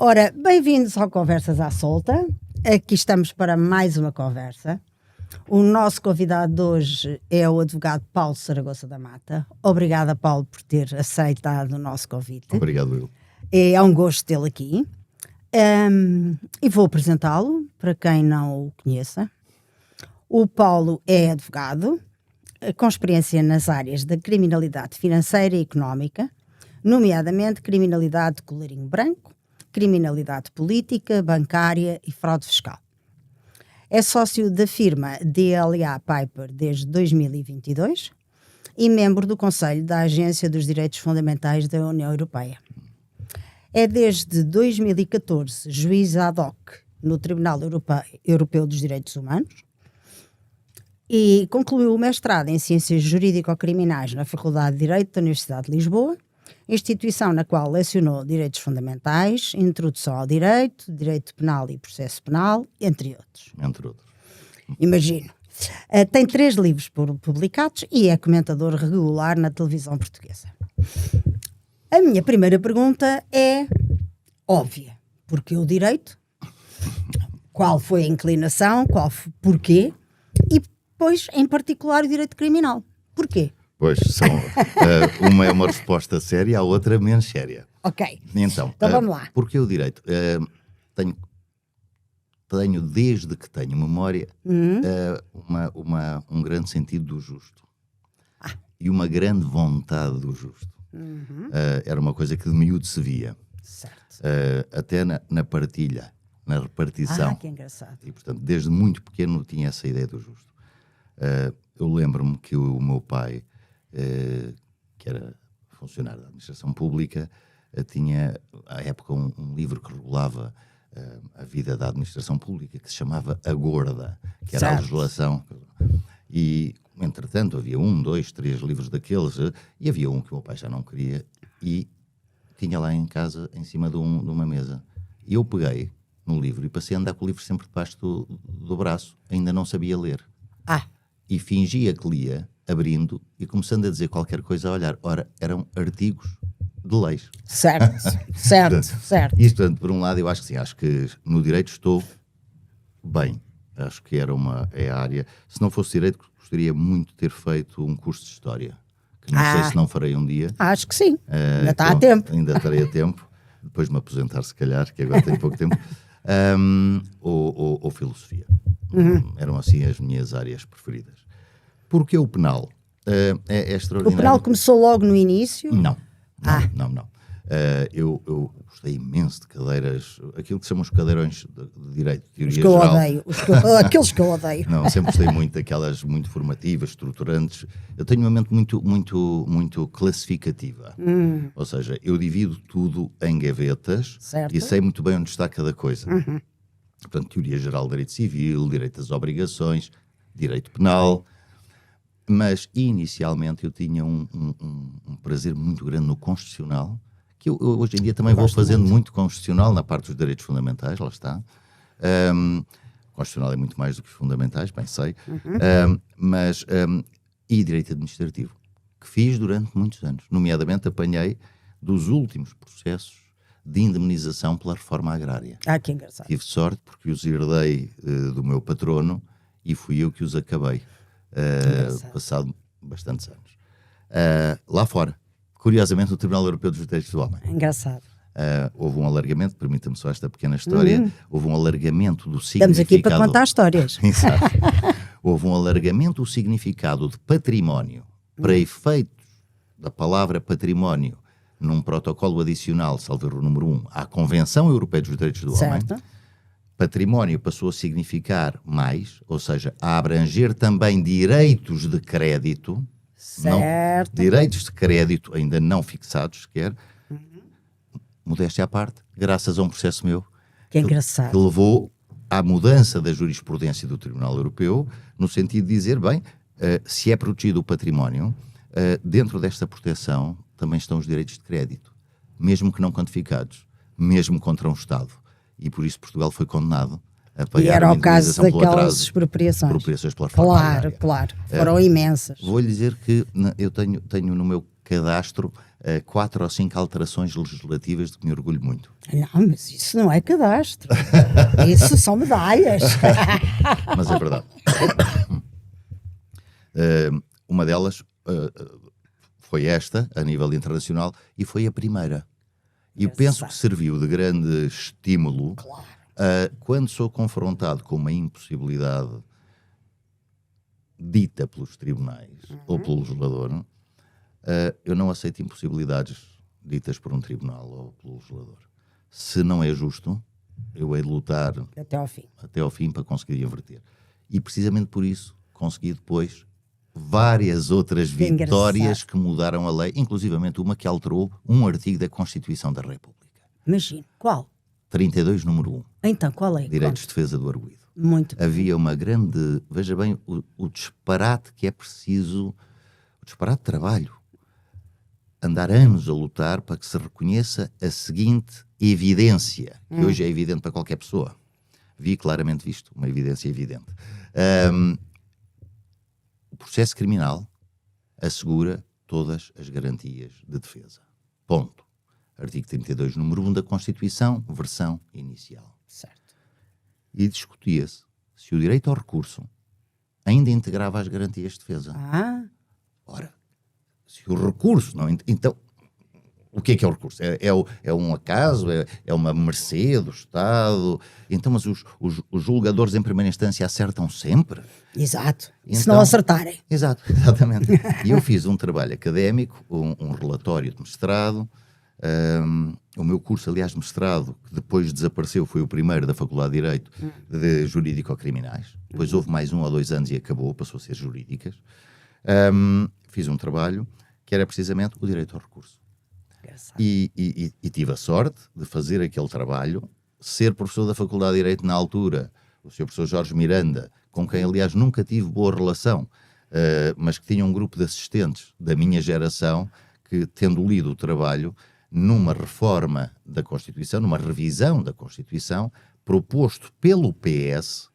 Ora, bem-vindos ao Conversas à Solta. Aqui estamos para mais uma conversa. O nosso convidado de hoje é o advogado Paulo Saragossa da Mata. Obrigada, Paulo, por ter aceitado o nosso convite. Obrigado, Will. É um gosto tê-lo aqui. E vou apresentá-lo para quem não o conheça. O Paulo é advogado com experiência nas áreas da criminalidade financeira e económica, nomeadamente criminalidade de colarinho branco, criminalidade política, bancária e fraude fiscal. É sócio da firma DLA Piper desde 2022 e membro do Conselho da Agência dos Direitos Fundamentais da União Europeia. É desde 2014 juiz ad hoc no Tribunal Europeu dos Direitos Humanos e concluiu o mestrado em Ciências Jurídico-Criminais na Faculdade de Direito da Universidade de Lisboa, instituição na qual lecionou Direitos Fundamentais, Introdução ao Direito, Direito Penal e Processo Penal, entre outros. Entre outros. Imagino. Tem 3 livros publicados e é comentador regular na televisão portuguesa. A minha primeira pergunta é óbvia. Porquê o direito? Qual foi a inclinação? Porquê? E depois, em particular, o direito criminal. Porquê? Pois, uma é uma resposta séria, a outra menos séria. Ok. Então vamos lá. Porquê o direito? Tenho, desde que tenho memória, um grande sentido do justo. E uma grande vontade do justo. Era uma coisa que de miúdo se via. Certo. Até na partilha, na repartição. Que engraçado. E, portanto, desde muito pequeno tinha essa ideia do justo. Eu lembro-me que o meu pai, que era funcionário da administração pública, tinha, à época, um livro que regulava a vida da administração pública, que se chamava A Gorda, que era a legislação. E, entretanto, havia 1, 2, 3 livros daqueles, e havia um que o meu pai já não queria, e tinha lá em casa, em cima de uma mesa. E eu peguei no livro e passei a andar com o livro sempre debaixo do braço. Ainda não sabia ler. E fingia que lia, abrindo e começando a dizer qualquer coisa a olhar. Ora, eram artigos de leis. Certo. Isto, portanto, por um lado, eu acho que sim, acho que no direito estou bem. Acho que é a área. Se não fosse direito, gostaria muito de ter feito um curso de História. Que não sei se não farei um dia. Acho que sim. Ainda está a tempo. Ainda estarei a tempo. Depois de me aposentar, se calhar, que agora tenho pouco tempo. Ou filosofia. Eram assim as minhas áreas preferidas. Porque o penal é extraordinário. O penal começou logo no início? Não. Eu gostei imenso de cadeiras, aquilo que chamam os cadeirões de direito, de teoria geral. Aqueles que eu odeio. Não, sempre gostei muito daquelas muito formativas, estruturantes. Eu tenho uma mente muito classificativa. Ou seja, eu divido tudo em gavetas. Certo. E sei muito bem onde está cada coisa. Portanto, teoria geral de direito civil, direito das obrigações, direito penal. Mas, inicialmente, eu tinha um prazer muito grande no constitucional, que eu hoje em dia também vou fazendo muito constitucional na parte dos direitos fundamentais, lá está. Constitucional é muito mais do que os fundamentais, bem sei. E direito administrativo, que fiz durante muitos anos. Nomeadamente, apanhei dos últimos processos de indemnização pela reforma agrária. Que engraçado. Tive sorte porque os herdei do meu patrono e fui eu que os acabei. Passado bastantes anos. Lá fora, curiosamente, no Tribunal Europeu dos Direitos do Homem. Engraçado. Houve um alargamento, permita-me só esta pequena história, houve um alargamento do Estamos significado... aqui para contar histórias. Exato. Houve um alargamento do significado de património para efeitos da palavra património num protocolo adicional, salvo erro número 1, à Convenção Europeia dos Direitos do Homem. Património passou a significar mais, ou seja, a abranger também direitos de crédito. Certo. Direitos de crédito ainda não fixados sequer. Modéstia à parte, graças a um processo meu. Que engraçado. Que levou à mudança da jurisprudência do Tribunal Europeu, no sentido de dizer, bem, se é protegido o património, dentro desta proteção também estão os direitos de crédito, mesmo que não quantificados, mesmo contra um Estado. E por isso Portugal foi condenado a pagar. E era o caso daquelas expropriações. Pela reforma agrária. Claro. Foram imensas. Vou-lhe dizer que eu tenho no meu cadastro 4 ou 5 alterações legislativas de que me orgulho muito. Não, mas isso não é cadastro. Isso são medalhas. Mas é verdade. Uma delas foi esta, a nível internacional, e foi a primeira. E penso que serviu de grande estímulo quando sou confrontado com uma impossibilidade dita pelos tribunais ou pelo legislador. Eu não aceito impossibilidades ditas por um tribunal ou pelo legislador. Se não é justo, eu hei de lutar até ao fim para conseguir inverter. E precisamente por isso consegui depois várias outras vitórias que mudaram a lei, inclusivamente uma que alterou um artigo da Constituição da República. Imagino. Qual? 32, número 1. Então, qual é? Direitos de defesa do arguido. Muito bem. Havia uma grande... Veja bem o disparate que é preciso... O disparate de trabalho. Andar anos a lutar para que se reconheça a seguinte evidência, que hoje é evidente para qualquer pessoa. Vi claramente visto, uma evidência evidente. O processo criminal assegura todas as garantias de defesa. Ponto. Artigo 32, número 1 da Constituição, versão inicial. Certo. E discutia-se se o direito ao recurso ainda integrava as garantias de defesa. Ora, se o recurso não... Então, o que é o recurso? É um acaso? É uma mercê do Estado? Então, mas os julgadores em primeira instância acertam sempre? Exato. Então, se não acertarem. Exato, exatamente. E eu fiz um trabalho académico, um relatório de mestrado. O meu curso, aliás, de mestrado, que depois desapareceu, foi o primeiro da Faculdade de Direito de Jurídico-Criminais. Depois houve mais 1 ou 2 anos e acabou, passou a ser jurídicas. Fiz um trabalho que era precisamente o direito ao recurso. E tive a sorte de fazer aquele trabalho, ser professor da Faculdade de Direito na altura, o Sr. Professor Jorge Miranda, com quem, aliás, nunca tive boa relação, mas que tinha um grupo de assistentes da minha geração que, tendo lido o trabalho, numa reforma da Constituição, numa revisão da Constituição, proposto pelo PS,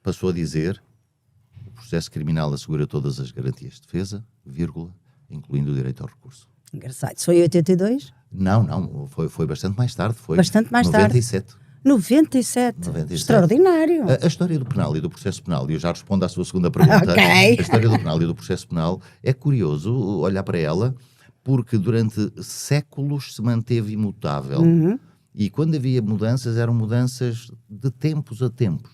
passou a dizer: o processo criminal assegura todas as garantias de defesa, vírgula, incluindo o direito ao recurso. Engraçado. Isso foi em 82? Não, foi bastante mais tarde. Foi bastante mais 97. tarde. 97. Extraordinário. A história do penal e do processo penal, e eu já respondo à sua segunda pergunta. Okay. A história do penal e do processo penal é curioso olhar para ela, porque durante séculos se manteve imutável. E quando havia mudanças, eram mudanças de tempos a tempos.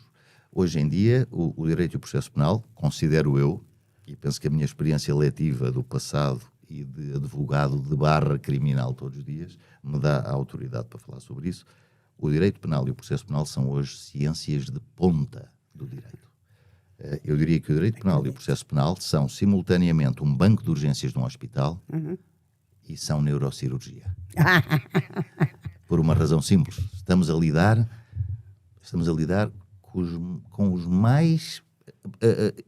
Hoje em dia, o direito e o processo penal, considero eu, e penso que a minha experiência letiva do passado e de advogado de barra criminal todos os dias me dá a autoridade para falar sobre isso. O direito penal e o processo penal são hoje ciências de ponta do direito. Eu diria que o direito penal e o processo penal são simultaneamente um banco de urgências de um hospital e são neurocirurgia. Por uma razão simples. Estamos a lidar com os mais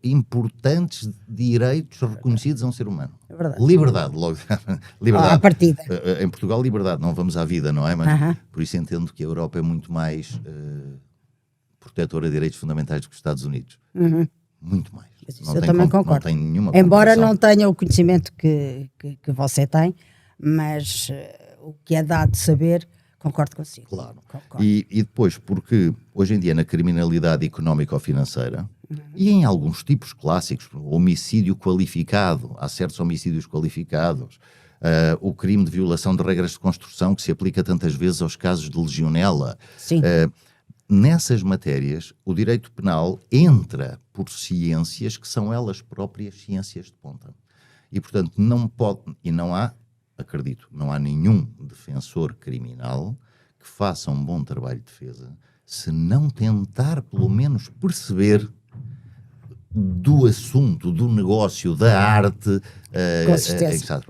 importantes direitos reconhecidos a um ser humano. É verdade. Liberdade, logo. Liberdade. À partida. Em Portugal, liberdade, não vamos à vida, não é? Mas por isso entendo que a Europa é muito mais protetora de direitos fundamentais do que os Estados Unidos. Muito mais. Não eu também concordo. Não tem nenhuma Embora comparação. não tenha o conhecimento que você tem, mas o que é dado de saber, concordo consigo. Claro. Concordo. E depois, porque hoje em dia na criminalidade económica ou financeira, e em alguns tipos clássicos, homicídio qualificado, há certos homicídios qualificados, o crime de violação de regras de construção que se aplica tantas vezes aos casos de legionela. Sim. Nessas matérias, o direito penal entra por ciências que são elas próprias ciências de ponta. E, portanto, não pode, e não há, acredito, não há nenhum defensor criminal que faça um bom trabalho de defesa se não tentar, pelo menos, perceber do assunto, do negócio, da arte. Com certeza.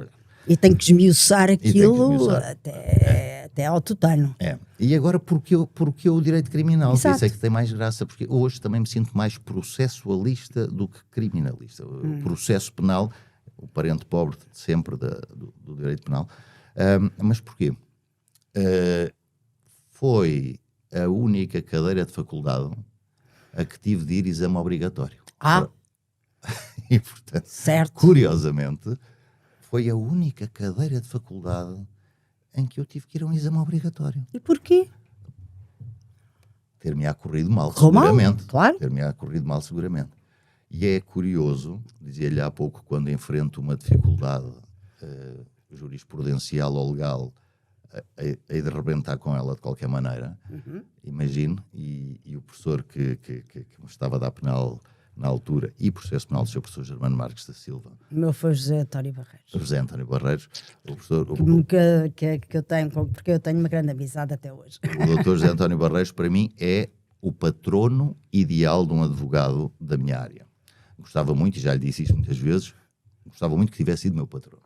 E tem que esmiuçar aquilo até ao tutano. E agora, porque o direito criminal? Exato. Isso é que tem mais graça, porque hoje também me sinto mais processualista do que criminalista. O processo penal, o parente pobre de sempre do direito penal. Mas porquê? Foi a única cadeira de faculdade a que tive de ir exame obrigatório. E, portanto, Certo. curiosamente, foi a única cadeira de faculdade em que eu tive que ir a um exame obrigatório. E porquê? Ter-me-á corrido mal, Correu mal, seguramente. claro. Ter-me-á corrido mal, seguramente. E é curioso, dizia-lhe há pouco, quando enfrento uma dificuldade jurisprudencial ou legal, hei de arrebentar com ela de qualquer maneira, imagino, e o professor que me estava a dar penal na altura, e processo penal do seu professor Germano Marques da Silva, O meu foi José António Barreiros. José António Barreiros, o professor... Que eu tenho, porque eu tenho uma grande amizade até hoje. O doutor José António Barreiros, para mim, é o patrono ideal de um advogado da minha área. Gostava muito, e já lhe disse isso muitas vezes, gostava muito que tivesse sido meu patrono.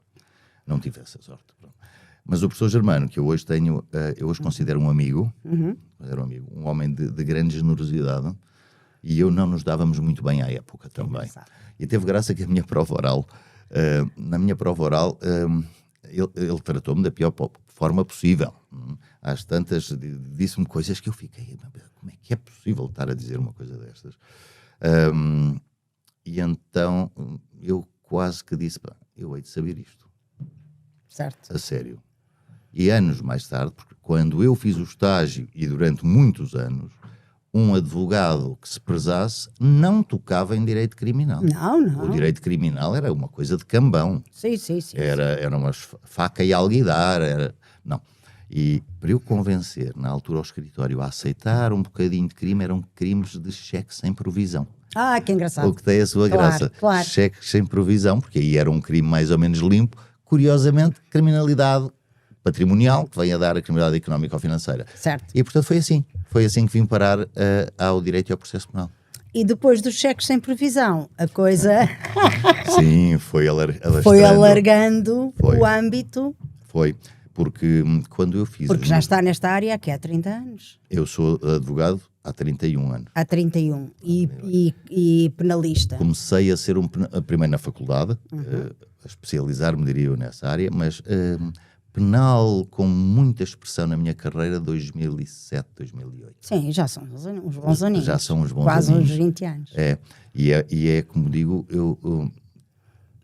Não tive essa sorte. Pronto. Mas o professor Germano, que eu hoje tenho, eu hoje considero um amigo, um homem de grande generosidade, e eu não nos dávamos muito bem à época também. E teve graça que a minha prova oral, na minha prova oral, ele tratou-me da pior forma possível. Às tantas, disse-me coisas que eu fiquei, como é que é possível estar a dizer uma coisa destas? E então eu quase que disse, pá, eu hei de saber isto. Certo. A sério. E anos mais tarde, porque quando eu fiz o estágio, e durante muitos anos, um advogado que se prezasse não tocava em direito criminal. Não. O direito criminal era uma coisa de cambão. Sim. Era uma faca e alguidar. Não. E para eu convencer, na altura, ao escritório a aceitar um bocadinho de crime, eram crimes de cheque sem provisão. Ah, que engraçado. O que tem a sua graça. Claro. Cheques sem provisão, porque aí era um crime mais ou menos limpo. Curiosamente, criminalidade patrimonial, que vem a dar a criminalidade económica ou financeira. Certo. E, portanto, foi assim. Foi assim que vim parar ao direito e ao processo penal. E depois dos cheques sem previsão, a coisa Sim, foi alastrando. foi alargando Foi. o âmbito. Foi. Porque quando eu fiz... Porque já está nesta área aqui há 30 anos. Eu sou advogado há 31 anos. Há 31. E penalista. Comecei a ser primeiro na faculdade, a especializar-me, diria eu, nessa área, mas penal com muita expressão na minha carreira, 2007, 2008. Sim, já são uns bons aninhos. Já são uns bons quase aninhos. uns 20 anos. E é como digo,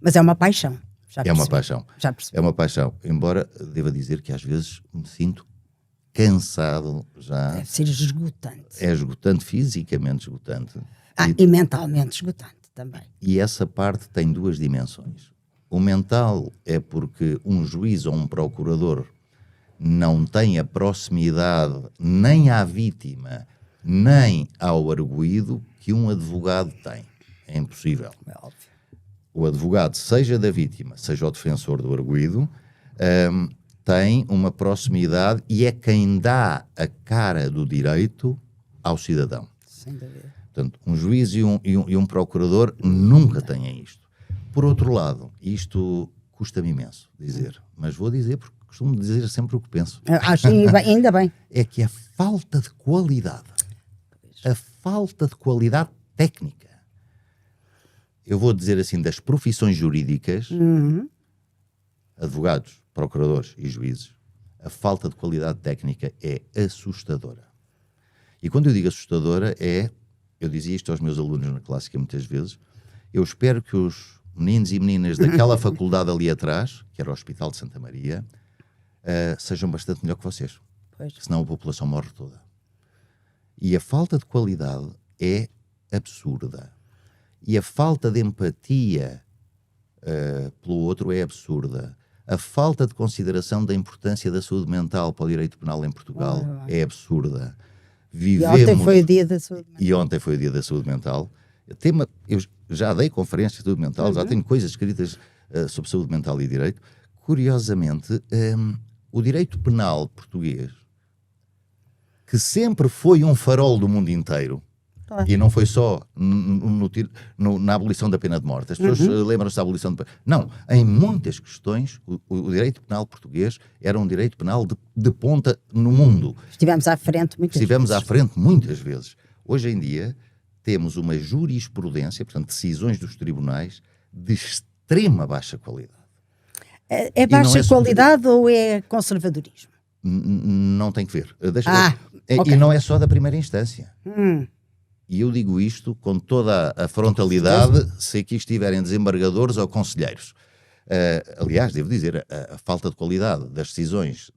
Mas é uma paixão. Já é uma percebi. paixão. Já percebi. É uma paixão. Embora deva dizer que às vezes me sinto cansado já. Deve ser esgotante. É esgotante, fisicamente esgotante. E mentalmente esgotante também. E essa parte tem duas dimensões. O mental é porque um juiz ou um procurador não tem a proximidade nem à vítima, nem ao arguido que um advogado tem. É impossível. É óbvio. O advogado, seja da vítima, seja o defensor do arguido, tem uma proximidade e é quem dá a cara do direito ao cidadão. Sem dúvida. Portanto, um juiz e um procurador nunca têm isto. Por outro lado, isto custa-me imenso dizer, mas vou dizer porque costumo dizer sempre o que penso. Acho ainda bem. É que a falta de qualidade, técnica, eu vou dizer assim, das profissões jurídicas, advogados, procuradores e juízes, a falta de qualidade técnica é assustadora. E quando eu digo assustadora eu dizia isto aos meus alunos na clássica muitas vezes, eu espero que os meninos e meninas daquela faculdade ali atrás, que era o Hospital de Santa Maria, sejam bastante melhor que vocês. Pois. Senão a população morre toda. E a falta de qualidade é absurda. E a falta de empatia pelo outro é absurda. A falta de consideração da importância da saúde mental para o direito penal em Portugal é absurda. E ontem foi o dia da saúde mental. E ontem foi o dia da saúde mental. Eu já dei conferências de saúde mental, já tenho coisas escritas sobre saúde mental e direito. Curiosamente, o direito penal português, que sempre foi um farol do mundo inteiro, Claro. e não foi só na abolição da pena de morte. As pessoas lembram-se da abolição de... Não, em muitas questões, o direito penal português era um direito penal de ponta no mundo. Estivemos à frente muitas vezes. Hoje em dia, temos uma jurisprudência, portanto, decisões dos tribunais, de extrema baixa qualidade. É baixa qualidade ou é conservadorismo? Não tem que ver. Okay. E não é só da primeira instância. E eu digo isto com toda a frontalidade, se aqui estiverem desembargadores ou conselheiros. Aliás, devo dizer, a falta de qualidade das decisões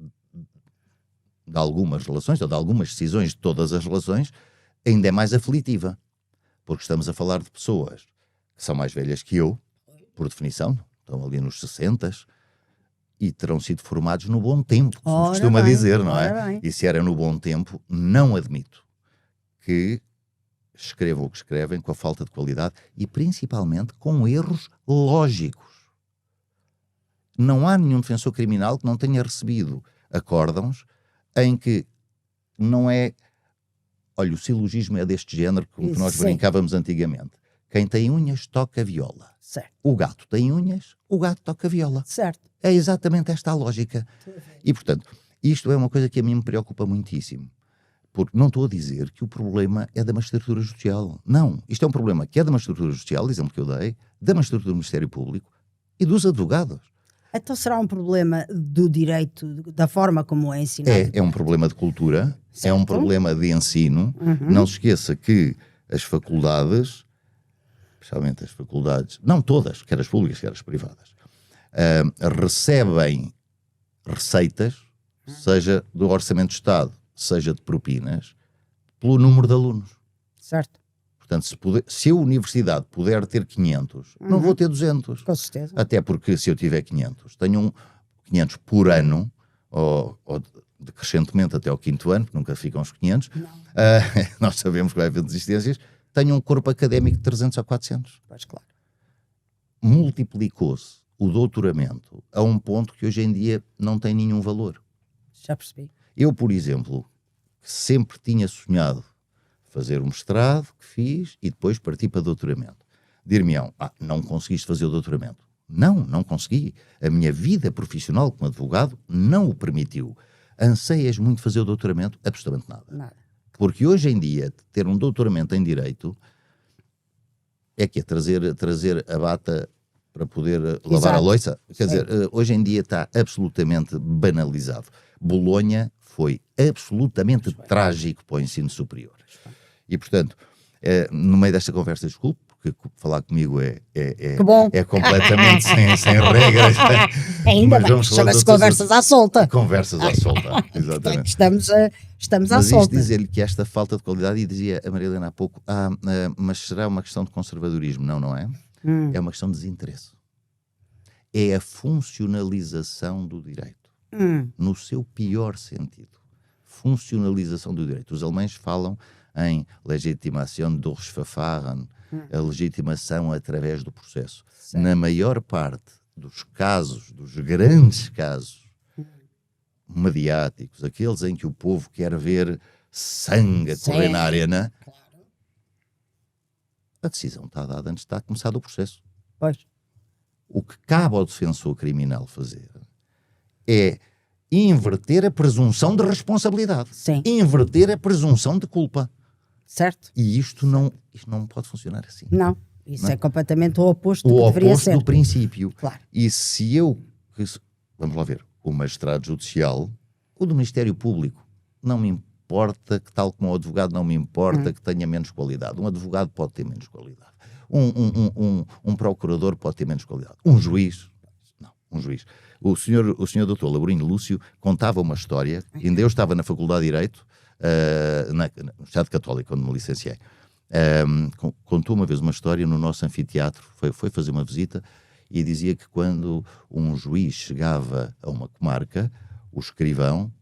de algumas relações, ou de algumas decisões de todas as relações, ainda é mais aflitiva. Porque estamos a falar de pessoas que são mais velhas que eu, por definição, estão ali nos 60 e terão sido formados no bom tempo, como se costuma dizer, não é? E se era no bom tempo, não admito que escrevam o que escrevem com a falta de qualidade e principalmente com erros lógicos. Não há nenhum defensor criminal que não tenha recebido acórdãos em que não é... Olha, o silogismo é deste género com que nós brincávamos antigamente. Quem tem unhas toca viola. Certo. O gato tem unhas, o gato toca viola. Certo. É exatamente esta a lógica. E, portanto, isto é uma coisa que a mim me preocupa muitíssimo. Porque não estou a dizer que o problema é da magistratura judicial. Não. Isto é um problema que é da magistratura judicial, exemplo que eu dei, da magistratura do Ministério Público e dos advogados. Então será um problema do direito, da forma como é ensinado? É um problema de cultura, certo. É um problema de ensino. Não se esqueça que as faculdades, especialmente as faculdades, não todas, quer as públicas, quer as privadas, recebem receitas, seja do Orçamento de Estado, seja de propinas, pelo número de alunos. Certo. Portanto, se a universidade puder ter 500, não vou ter 200. Com certeza. Até porque se eu tiver 500, tenho 500 por ano, ou decrescentemente até ao 5º ano, que nunca ficam os 500. Nós sabemos que vai haver desistências. Tenho um corpo académico de 300 ou 400. Pois claro. Multiplicou-se o doutoramento a um ponto que hoje em dia não tem nenhum valor. Já percebi. Eu, por exemplo, que sempre tinha sonhado fazer um mestrado, que fiz, e depois parti para doutoramento. Dir-me-ão, não conseguiste fazer o doutoramento. Não consegui. A minha vida profissional como advogado não o permitiu. Anseias muito fazer o doutoramento? Absolutamente nada. Porque hoje em dia, ter um doutoramento em Direito é que é trazer a bata para poder lavar a louça. Quer dizer, hoje em dia está absolutamente banalizado. Bolonha foi absolutamente trágico para o ensino superior. E, portanto, no meio desta conversa, desculpe, porque falar comigo é completamente sem regras. Ainda bem, chama-se conversas à solta. Conversas à solta, exatamente. Estamos à mas solta. Mas isto dizer-lhe que esta falta de qualidade, e dizia a Maria Helena há pouco, mas será uma questão de conservadorismo? Não é? É uma questão de desinteresse. É a funcionalização do direito. No seu pior sentido. Funcionalização do direito. Os alemães falam em legitimação durch Verfahren, a legitimação através do processo. Certo. Na maior parte dos casos, dos grandes casos mediáticos, aqueles em que o povo quer ver sangue a correr na arena, claro. A decisão está dada antes de estar começado o processo. Pois. O que cabe ao defensor criminal fazer é inverter a presunção de responsabilidade. Sim. Inverter a presunção de culpa. Certo. E isto não pode funcionar assim. Não. Isso é completamente o oposto do que que deveria ser. O oposto do princípio. Claro. E se eu... Vamos lá ver. O magistrado judicial, o do Ministério Público, não me importa que, tal como o advogado, não me importa que tenha menos qualidade. Um advogado pode ter menos qualidade. Um procurador pode ter menos qualidade. Um juiz... Não, um juiz... O senhor doutor Laurindo Lúcio contava uma história, ainda eu estava na Faculdade de Direito, no Estado Católico, quando me licenciei. Contou uma vez uma história no nosso anfiteatro, foi fazer uma visita, e dizia que quando um juiz chegava a uma comarca, o escrivão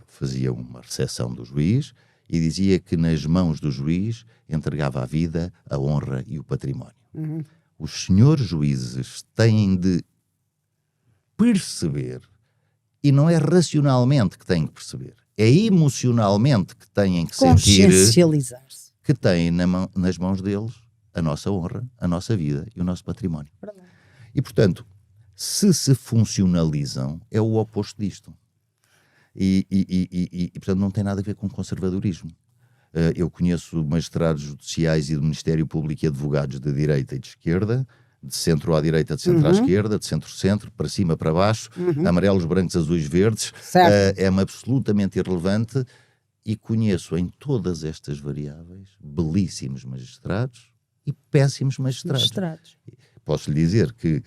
fazia uma recepção do juiz e dizia que nas mãos do juiz entregava a vida, a honra e o património. Os senhores juízes têm de perceber, e não é racionalmente que têm que perceber, é emocionalmente que têm que sentir que têm nas mãos deles a nossa honra, a nossa vida e o nosso património. Verdade. E, portanto, se funcionalizam, é o oposto disto. E, portanto, não tem nada a ver com conservadorismo. Eu conheço magistrados judiciais e do Ministério Público e advogados de direita e de esquerda, de centro à direita, de centro à esquerda, de centro-centro, para cima, para baixo, amarelos, brancos, azuis, verdes, é-me absolutamente irrelevante. e conheço em todas estas variáveis belíssimos magistrados e péssimos magistrados. Posso lhe dizer que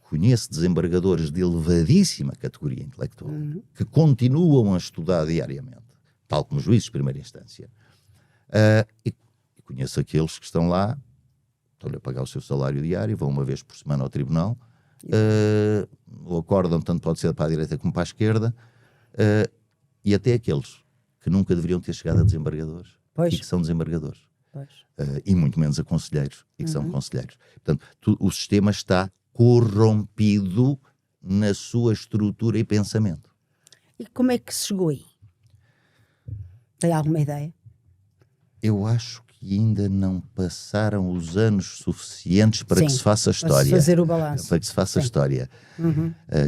conheço desembargadores de elevadíssima categoria intelectual que continuam a estudar diariamente, tal como juízes de primeira instância. E conheço aqueles que estão lá, estão-lhe a pagar o seu salário diário, vão uma vez por semana ao tribunal, o acórdão tanto pode ser para a direita como para a esquerda, e até aqueles que nunca deveriam ter chegado a desembargadores e que são desembargadores. E muito menos a conselheiros e que são conselheiros. Portanto, o sistema está corrompido na sua estrutura e pensamento. E como é que se chegou aí? Tem alguma ideia? Eu acho que ainda não passaram os anos suficientes para que se faça a história. Para se fazer o balanço. Para que se faça a história.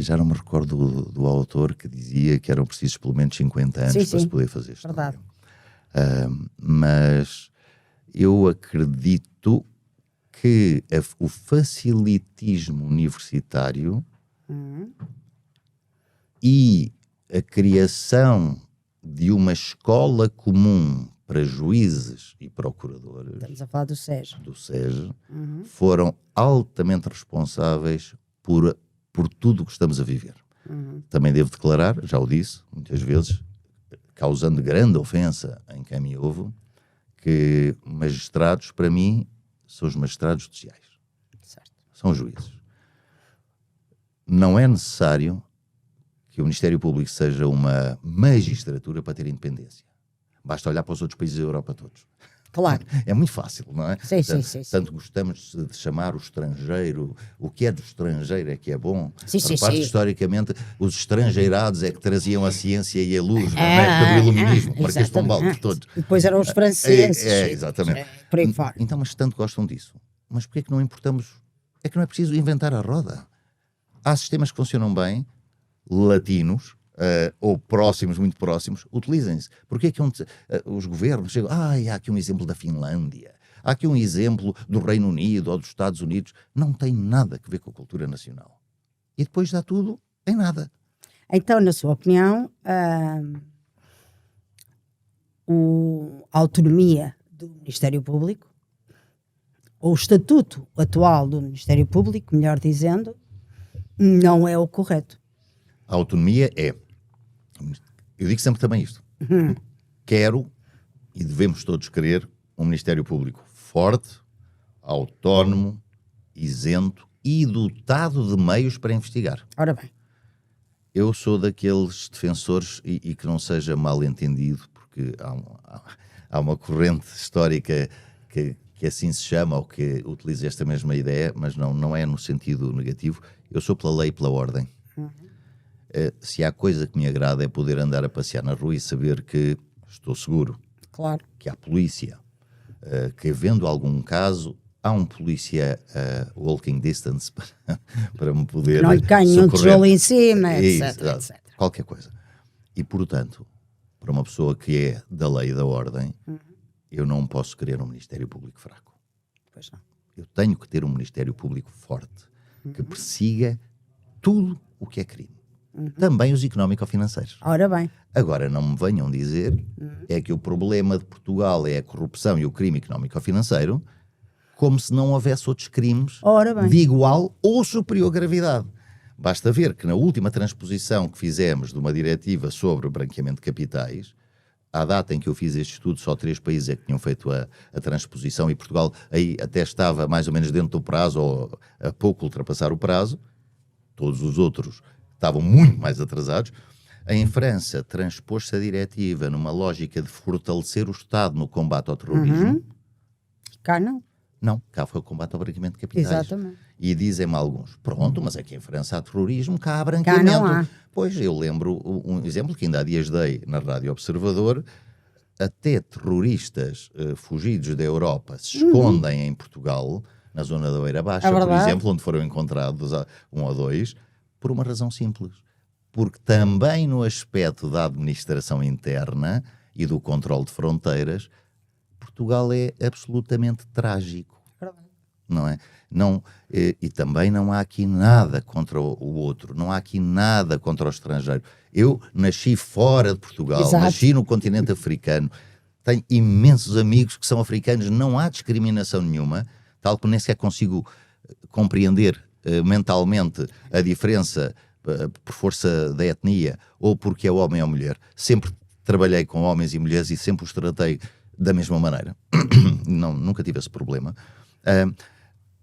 Já não me recordo do autor que dizia que eram precisos pelo menos 50 anos para se poder fazer a história. Verdade. Mas eu acredito que o facilitismo universitário e a criação de uma escola comum para juízes e procuradores, estamos a falar do SES, foram altamente responsáveis por tudo o que estamos a viver. Também devo declarar, já o disse muitas vezes, causando grande ofensa em quem me ouve, que magistrados, para mim, são os magistrados judiciais. Certo. São os juízes. Não é necessário que o Ministério Público seja uma magistratura para ter independência. Basta olhar para os outros países da Europa todos. Claro. É muito fácil, não é? Sim. Tanto gostamos de chamar o estrangeiro, o que é do estrangeiro é que é bom. Sim. Historicamente, os estrangeirados é que traziam a ciência e a luz, não é? Do iluminismo, Marquês de Pombal, por todos. Depois eram os franceses. Exatamente. Por aí fora. Então, mas tanto gostam disso. Mas porquê é que não importamos? É que não é preciso inventar a roda. Há sistemas que funcionam bem, latinos, ou próximos, muito próximos, utilizem-se. Porque é que os governos chegam, há aqui um exemplo da Finlândia, há aqui um exemplo do Reino Unido ou dos Estados Unidos, não tem nada a ver com a cultura nacional. E depois dá tudo em nada. Então, na sua opinião, a autonomia do Ministério Público, ou o estatuto atual do Ministério Público, melhor dizendo, não é o correto. A autonomia é, eu digo sempre também isto, quero e devemos todos querer um Ministério Público forte, autónomo, isento e dotado de meios para investigar. Ora bem. Eu sou daqueles defensores, e que não seja mal entendido, porque há uma corrente histórica que assim se chama, ou que utiliza esta mesma ideia, mas não é no sentido negativo. Eu sou pela lei e pela ordem. Se há coisa que me agrada é poder andar a passear na rua e saber que estou seguro. Claro. Que há polícia. Que havendo algum caso, há um polícia walking distance para me poder não lhe cai nenhum tijolo em cima, etc. Qualquer coisa. E, portanto, para uma pessoa que é da lei e da ordem, eu não posso querer um Ministério Público fraco. Pois não. Eu tenho que ter um Ministério Público forte, que persiga tudo o que é crime. Também os económico-financeiros. Ora bem. Agora, não me venham dizer é que o problema de Portugal é a corrupção e o crime económico-financeiro, como se não houvesse outros crimes de igual ou superior gravidade. Basta ver que na última transposição que fizemos de uma diretiva sobre o branqueamento de capitais, à data em que eu fiz este estudo, só 3 países é que tinham feito a transposição e Portugal aí até estava mais ou menos dentro do prazo ou a pouco ultrapassar o prazo. Todos os outros estavam muito mais atrasados. Em França, transpôs-se a diretiva numa lógica de fortalecer o Estado no combate ao terrorismo. Cá não. Não, cá foi o combate ao branqueamento de capitais. Exatamente. E dizem-me alguns, pronto, mas aqui em França há terrorismo, cá há branqueamento. Cá não há. Pois, eu lembro um exemplo que ainda há dias dei na Rádio Observador, até terroristas fugidos da Europa se escondem em Portugal, na zona da Beira Baixa, por exemplo, onde foram encontrados 1 ou 2, por uma razão simples. Porque também no aspecto da administração interna e do controle de fronteiras, Portugal é absolutamente trágico. não é? Não, e também não há aqui nada contra o outro, não há aqui nada contra o estrangeiro. Eu nasci fora de Portugal, Exato. nasci no continente africano, tenho imensos amigos que são africanos, não há discriminação nenhuma, tal que nem sequer consigo compreender mentalmente a diferença por força da etnia ou porque é homem ou mulher. Sempre trabalhei com homens e mulheres e sempre os tratei da mesma maneira. Nunca tive esse problema.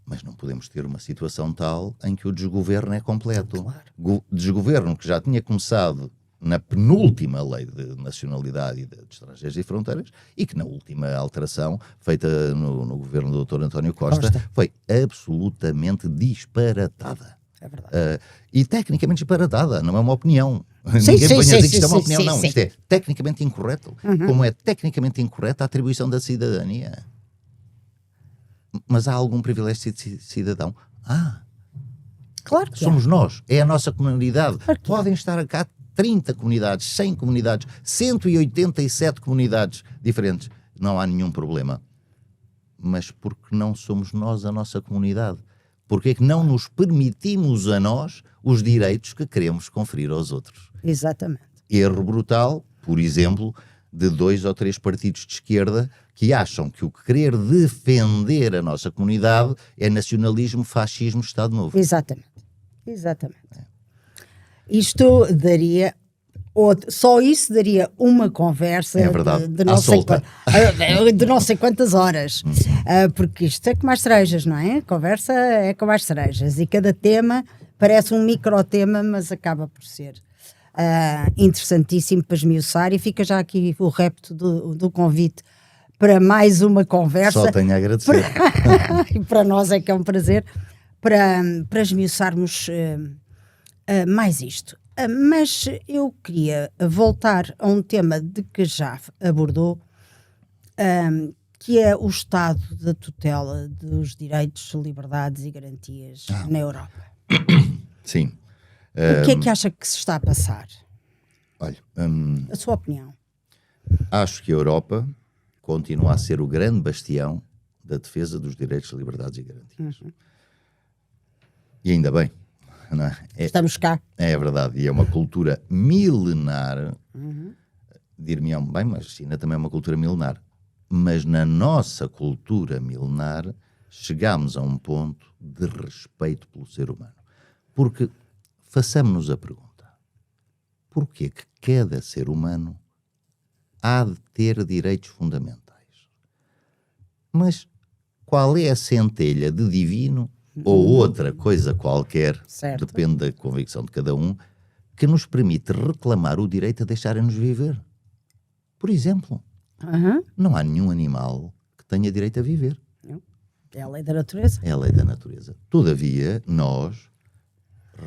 Mas não podemos ter uma situação tal em que o desgoverno é completo. Claro. Desgoverno que já tinha começado na penúltima lei de nacionalidade e de estrangeiros e fronteiras e que na última alteração feita no governo do Dr. António Costa foi absolutamente disparatada. É verdade. E tecnicamente disparatada, não é uma opinião. Sim, Ninguém sim, pode sim, dizer que sim, isto é uma sim, opinião, sim, não. sim. Isto é tecnicamente incorreto. Como é tecnicamente incorreta a atribuição da cidadania. Mas há algum privilégio de cidadão? Claro que somos há. nós, é a nossa comunidade. Claro que Podem estar cá 30 comunidades, 100 comunidades, 187 comunidades diferentes. Não há nenhum problema. Mas porque não somos nós a nossa comunidade? Porque é que não nos permitimos a nós os direitos que queremos conferir aos outros? Exatamente. Erro brutal, por exemplo, de 2 ou 3 partidos de esquerda que acham que o querer defender a nossa comunidade é nacionalismo, fascismo, Estado Novo. Exatamente. Isto daria... Só isso daria uma conversa É verdade. de não sei quantas horas. Porque isto é como as cerejas, não é? Conversa é como as cerejas. E cada tema parece um microtema, mas acaba por ser interessantíssimo para esmiuçar. E fica já aqui o repto do convite para mais uma conversa. Só tenho a agradecer. E para nós é que é um prazer para esmiuçarmos mais isto. Mas eu queria voltar a um tema de que já abordou, que é o estado da tutela dos direitos, liberdades e garantias na Europa. Sim. O que é que acha que se está a passar? Olha, A sua opinião? acho que a Europa continua a ser o grande bastião da defesa dos direitos, liberdades e garantias. E ainda bem. Não é? Estamos cá. É verdade, e é uma cultura milenar. Dir-me-ão, bem, mas a China também é uma cultura milenar. Mas na nossa cultura milenar chegámos a um ponto de respeito pelo ser humano. Porque façamos-nos a pergunta: porquê que cada ser humano há de ter direitos fundamentais? Mas qual é a centelha de divino ou outra coisa qualquer, Certo. depende da convicção de cada um, que nos permite reclamar o direito a deixarem-nos viver? Por exemplo, não há nenhum animal que tenha direito a viver. É a lei da natureza. É a lei da natureza. Todavia, nós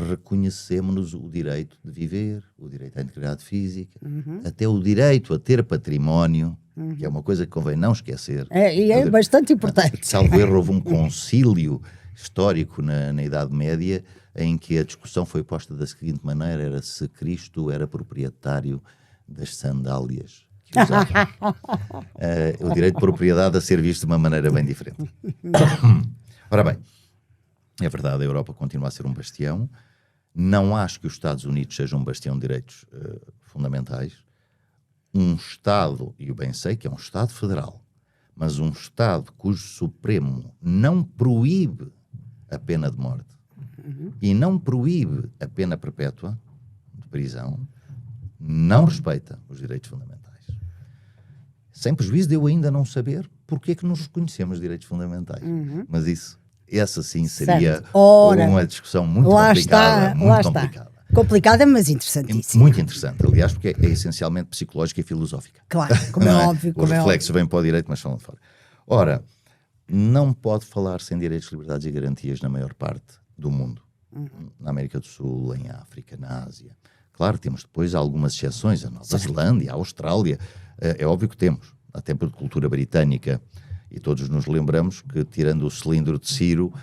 reconhecemos o direito de viver, o direito à integridade física, até o direito a ter património, que é uma coisa que convém não esquecer. E é bastante importante. Salvo erro, houve um concílio histórico na Idade Média em que a discussão foi posta da seguinte maneira: era se Cristo era proprietário das sandálias que usava. O direito de propriedade a ser visto de uma maneira bem diferente. Ora bem, é verdade, a Europa continua a ser um bastião. Não acho que os Estados Unidos sejam um bastião de direitos fundamentais. Um Estado, e eu bem sei que é um Estado federal, mas um Estado cujo Supremo não proíbe a pena de morte e não proíbe a pena perpétua de prisão, não respeita os direitos fundamentais. Sem prejuízo de eu ainda não saber porque é que nos reconhecemos direitos fundamentais. Mas essa sim seria uma discussão muito complicada. Complicada, mas interessantíssima. Muito interessante, aliás, porque é essencialmente psicológica e filosófica. Claro, como é óbvio. Os reflexos vêm para o direito, mas falam de fora. Ora, não pode falar sem direitos, liberdades e garantias na maior parte do mundo. Na América do Sul, em África, na Ásia. Claro, temos depois algumas exceções, a Nova Zelândia, a Austrália. É óbvio que temos, até por cultura britânica. E todos nos lembramos que, tirando o cilindro de Ciro,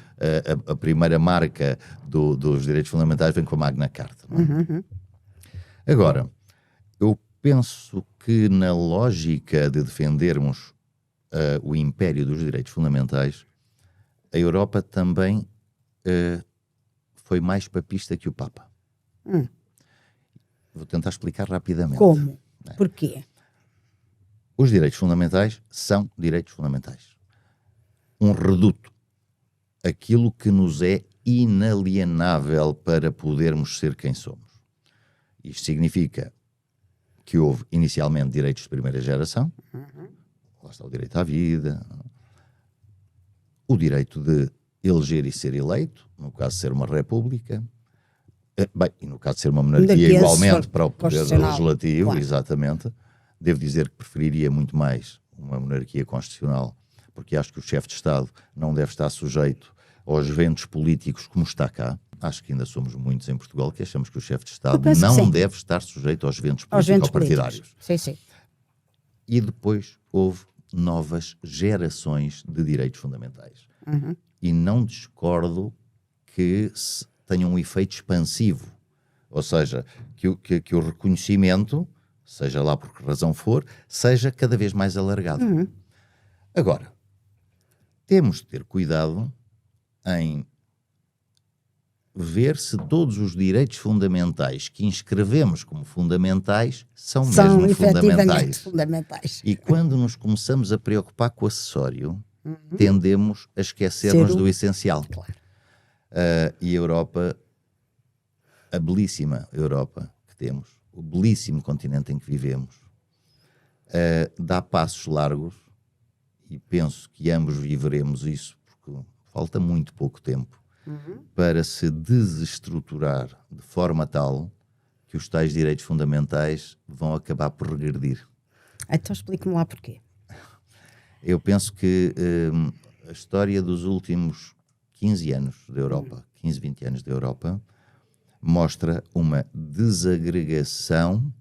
a primeira marca dos direitos fundamentais vem com a Magna Carta. Não é? Agora, eu penso que na lógica de defendermos o império dos direitos fundamentais, a Europa também foi mais papista que o Papa. Vou tentar explicar rapidamente. Como? Porquê? Os direitos fundamentais são direitos fundamentais. Um reduto. Aquilo que nos é inalienável para podermos ser quem somos. Isto significa que houve inicialmente direitos de primeira geração, lá está o direito à vida, o direito de eleger e ser eleito, no caso de ser uma república, e no caso de ser uma monarquia igualmente para o poder legislativo, claro. Exatamente. Devo dizer que preferiria muito mais uma monarquia constitucional, porque acho que o chefe de Estado não deve estar sujeito aos ventos políticos como está cá. Acho que ainda somos muitos em Portugal que achamos que o chefe de Estado não deve estar sujeito aos ventos políticos ou partidários. Sim, sim. E depois houve novas gerações de direitos fundamentais. E não discordo que tenham um efeito expansivo. Ou seja, que o reconhecimento, seja lá por que razão for, seja cada vez mais alargado. Agora, temos de ter cuidado em ver se todos os direitos fundamentais que inscrevemos como fundamentais são mesmo fundamentais. E quando nos começamos a preocupar com o acessório, tendemos a esquecer-nos do essencial. Claro. E a Europa, a belíssima Europa que temos, o belíssimo continente em que vivemos, dá passos largos, e penso que ambos viveremos isso, porque falta muito pouco tempo, para se desestruturar de forma tal que os tais direitos fundamentais vão acabar por regredir. Então explique-me lá porquê. Eu penso que a história dos últimos 15 anos da Europa, 15, 20 anos da Europa, mostra uma desagregação.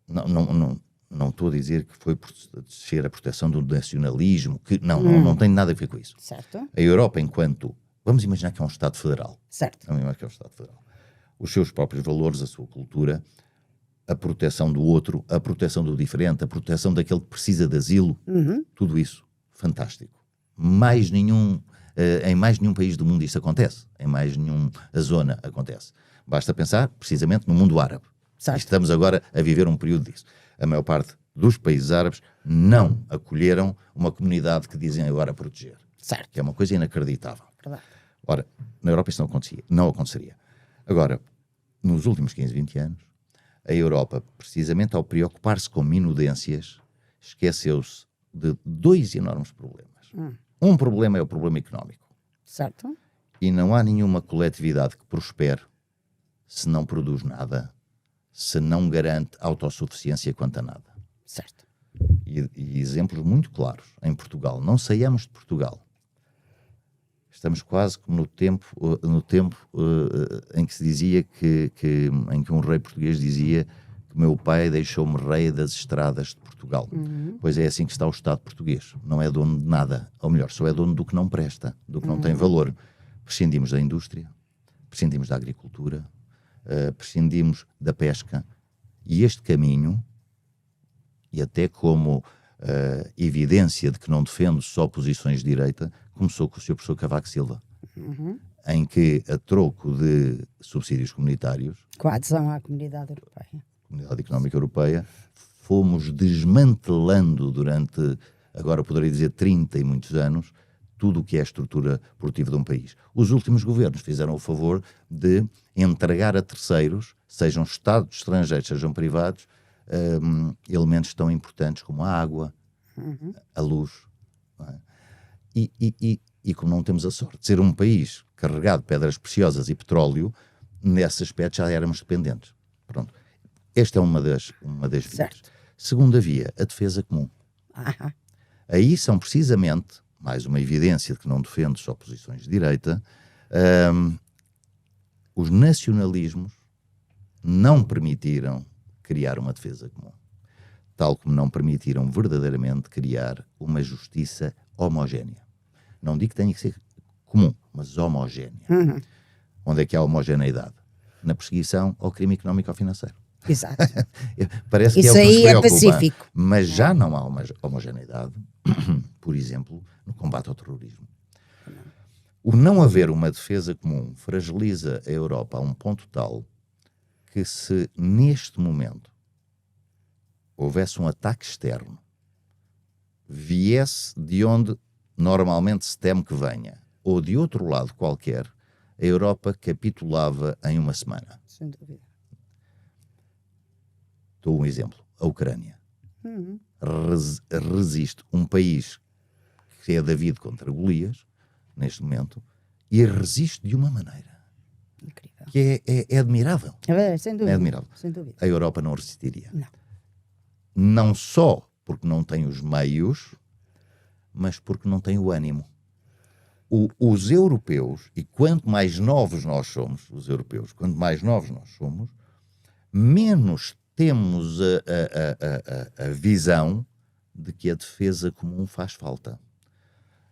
Não estou a dizer que foi por ser a proteção do nacionalismo, que não tem nada a ver com isso. Certo. A Europa, enquanto... Vamos imaginar que é um Estado federal. Certo. Vamos imaginar que é um Estado federal. Os seus próprios valores, a sua cultura, a proteção do outro, a proteção do diferente, a proteção daquele que precisa de asilo, tudo isso, fantástico. Em mais nenhum país do mundo isto acontece. Em mais nenhuma zona acontece. Basta pensar, precisamente, no mundo árabe. Certo. Estamos agora a viver um período disso. A maior parte dos países árabes não acolheram uma comunidade que dizem agora proteger. Certo. Que é uma coisa inacreditável. Verdade. Ora, na Europa isso não aconteceria. Agora, nos últimos 15, 20 anos, a Europa, precisamente ao preocupar-se com minudências, esqueceu-se de dois enormes problemas. Um problema é o problema económico. Certo. E não há nenhuma coletividade que prospere se não produz nada, se não garante autossuficiência quanto a nada. Certo. E exemplos muito claros. Em Portugal, não saiamos de Portugal. Estamos quase como no tempo em que se dizia em que um rei português dizia que meu pai deixou-me rei das estradas de Portugal. Pois é assim que está o Estado português. Não é dono de nada. Ou melhor, só é dono do que não presta, do que não tem valor. Prescindimos da indústria, prescindimos da agricultura, prescindimos da pesca. E este caminho, e até como evidência de que não defendo só posições de direita, começou com o Sr. Professor Cavaco Silva, em que, a troco de subsídios comunitários, com a adesão à Comunidade Europeia, Comunidade Económica Europeia, fomos desmantelando durante, agora poderei dizer 30 e muitos anos, tudo o que é a estrutura produtiva de um país. Os últimos governos fizeram o favor de entregar a terceiros, sejam Estados estrangeiros, sejam privados, elementos tão importantes como a água, a luz. Não é? E como não temos a sorte de ser um país carregado de pedras preciosas e petróleo, nesse aspecto já éramos dependentes. Pronto. Esta é uma das vias. Segunda via, a defesa comum. Aí são precisamente, mais uma evidência de que não defendo só posições de direita, os nacionalismos não permitiram criar uma defesa comum, tal como não permitiram verdadeiramente criar uma justiça homogénea. Não digo que tenha que ser comum, mas homogénea. Onde é que há homogeneidade? Na perseguição ao crime económico ou financeiro. Exato. Parece isso que é o que aí nos preocupa, é pacífico. Mas já não há uma homogeneidade, por exemplo, no combate ao terrorismo. O não haver uma defesa comum fragiliza a Europa a um ponto tal que, se neste momento houvesse um ataque externo, viesse de onde normalmente se teme que venha, ou de outro lado qualquer, a Europa capitulava em uma semana. Sem dúvida. Dou um exemplo. A Ucrânia. Resiste um país que é David contra Golias, neste momento, e resiste de uma maneira Incrível. que é admirável. Sem dúvida. É admirável. Sem dúvida. A Europa não resistiria. Não. Não só porque não tem os meios, mas porque não tem o ânimo. Os europeus, e quanto mais novos nós somos, os europeus, quanto mais novos nós somos, menos temos a visão de que a defesa comum faz falta.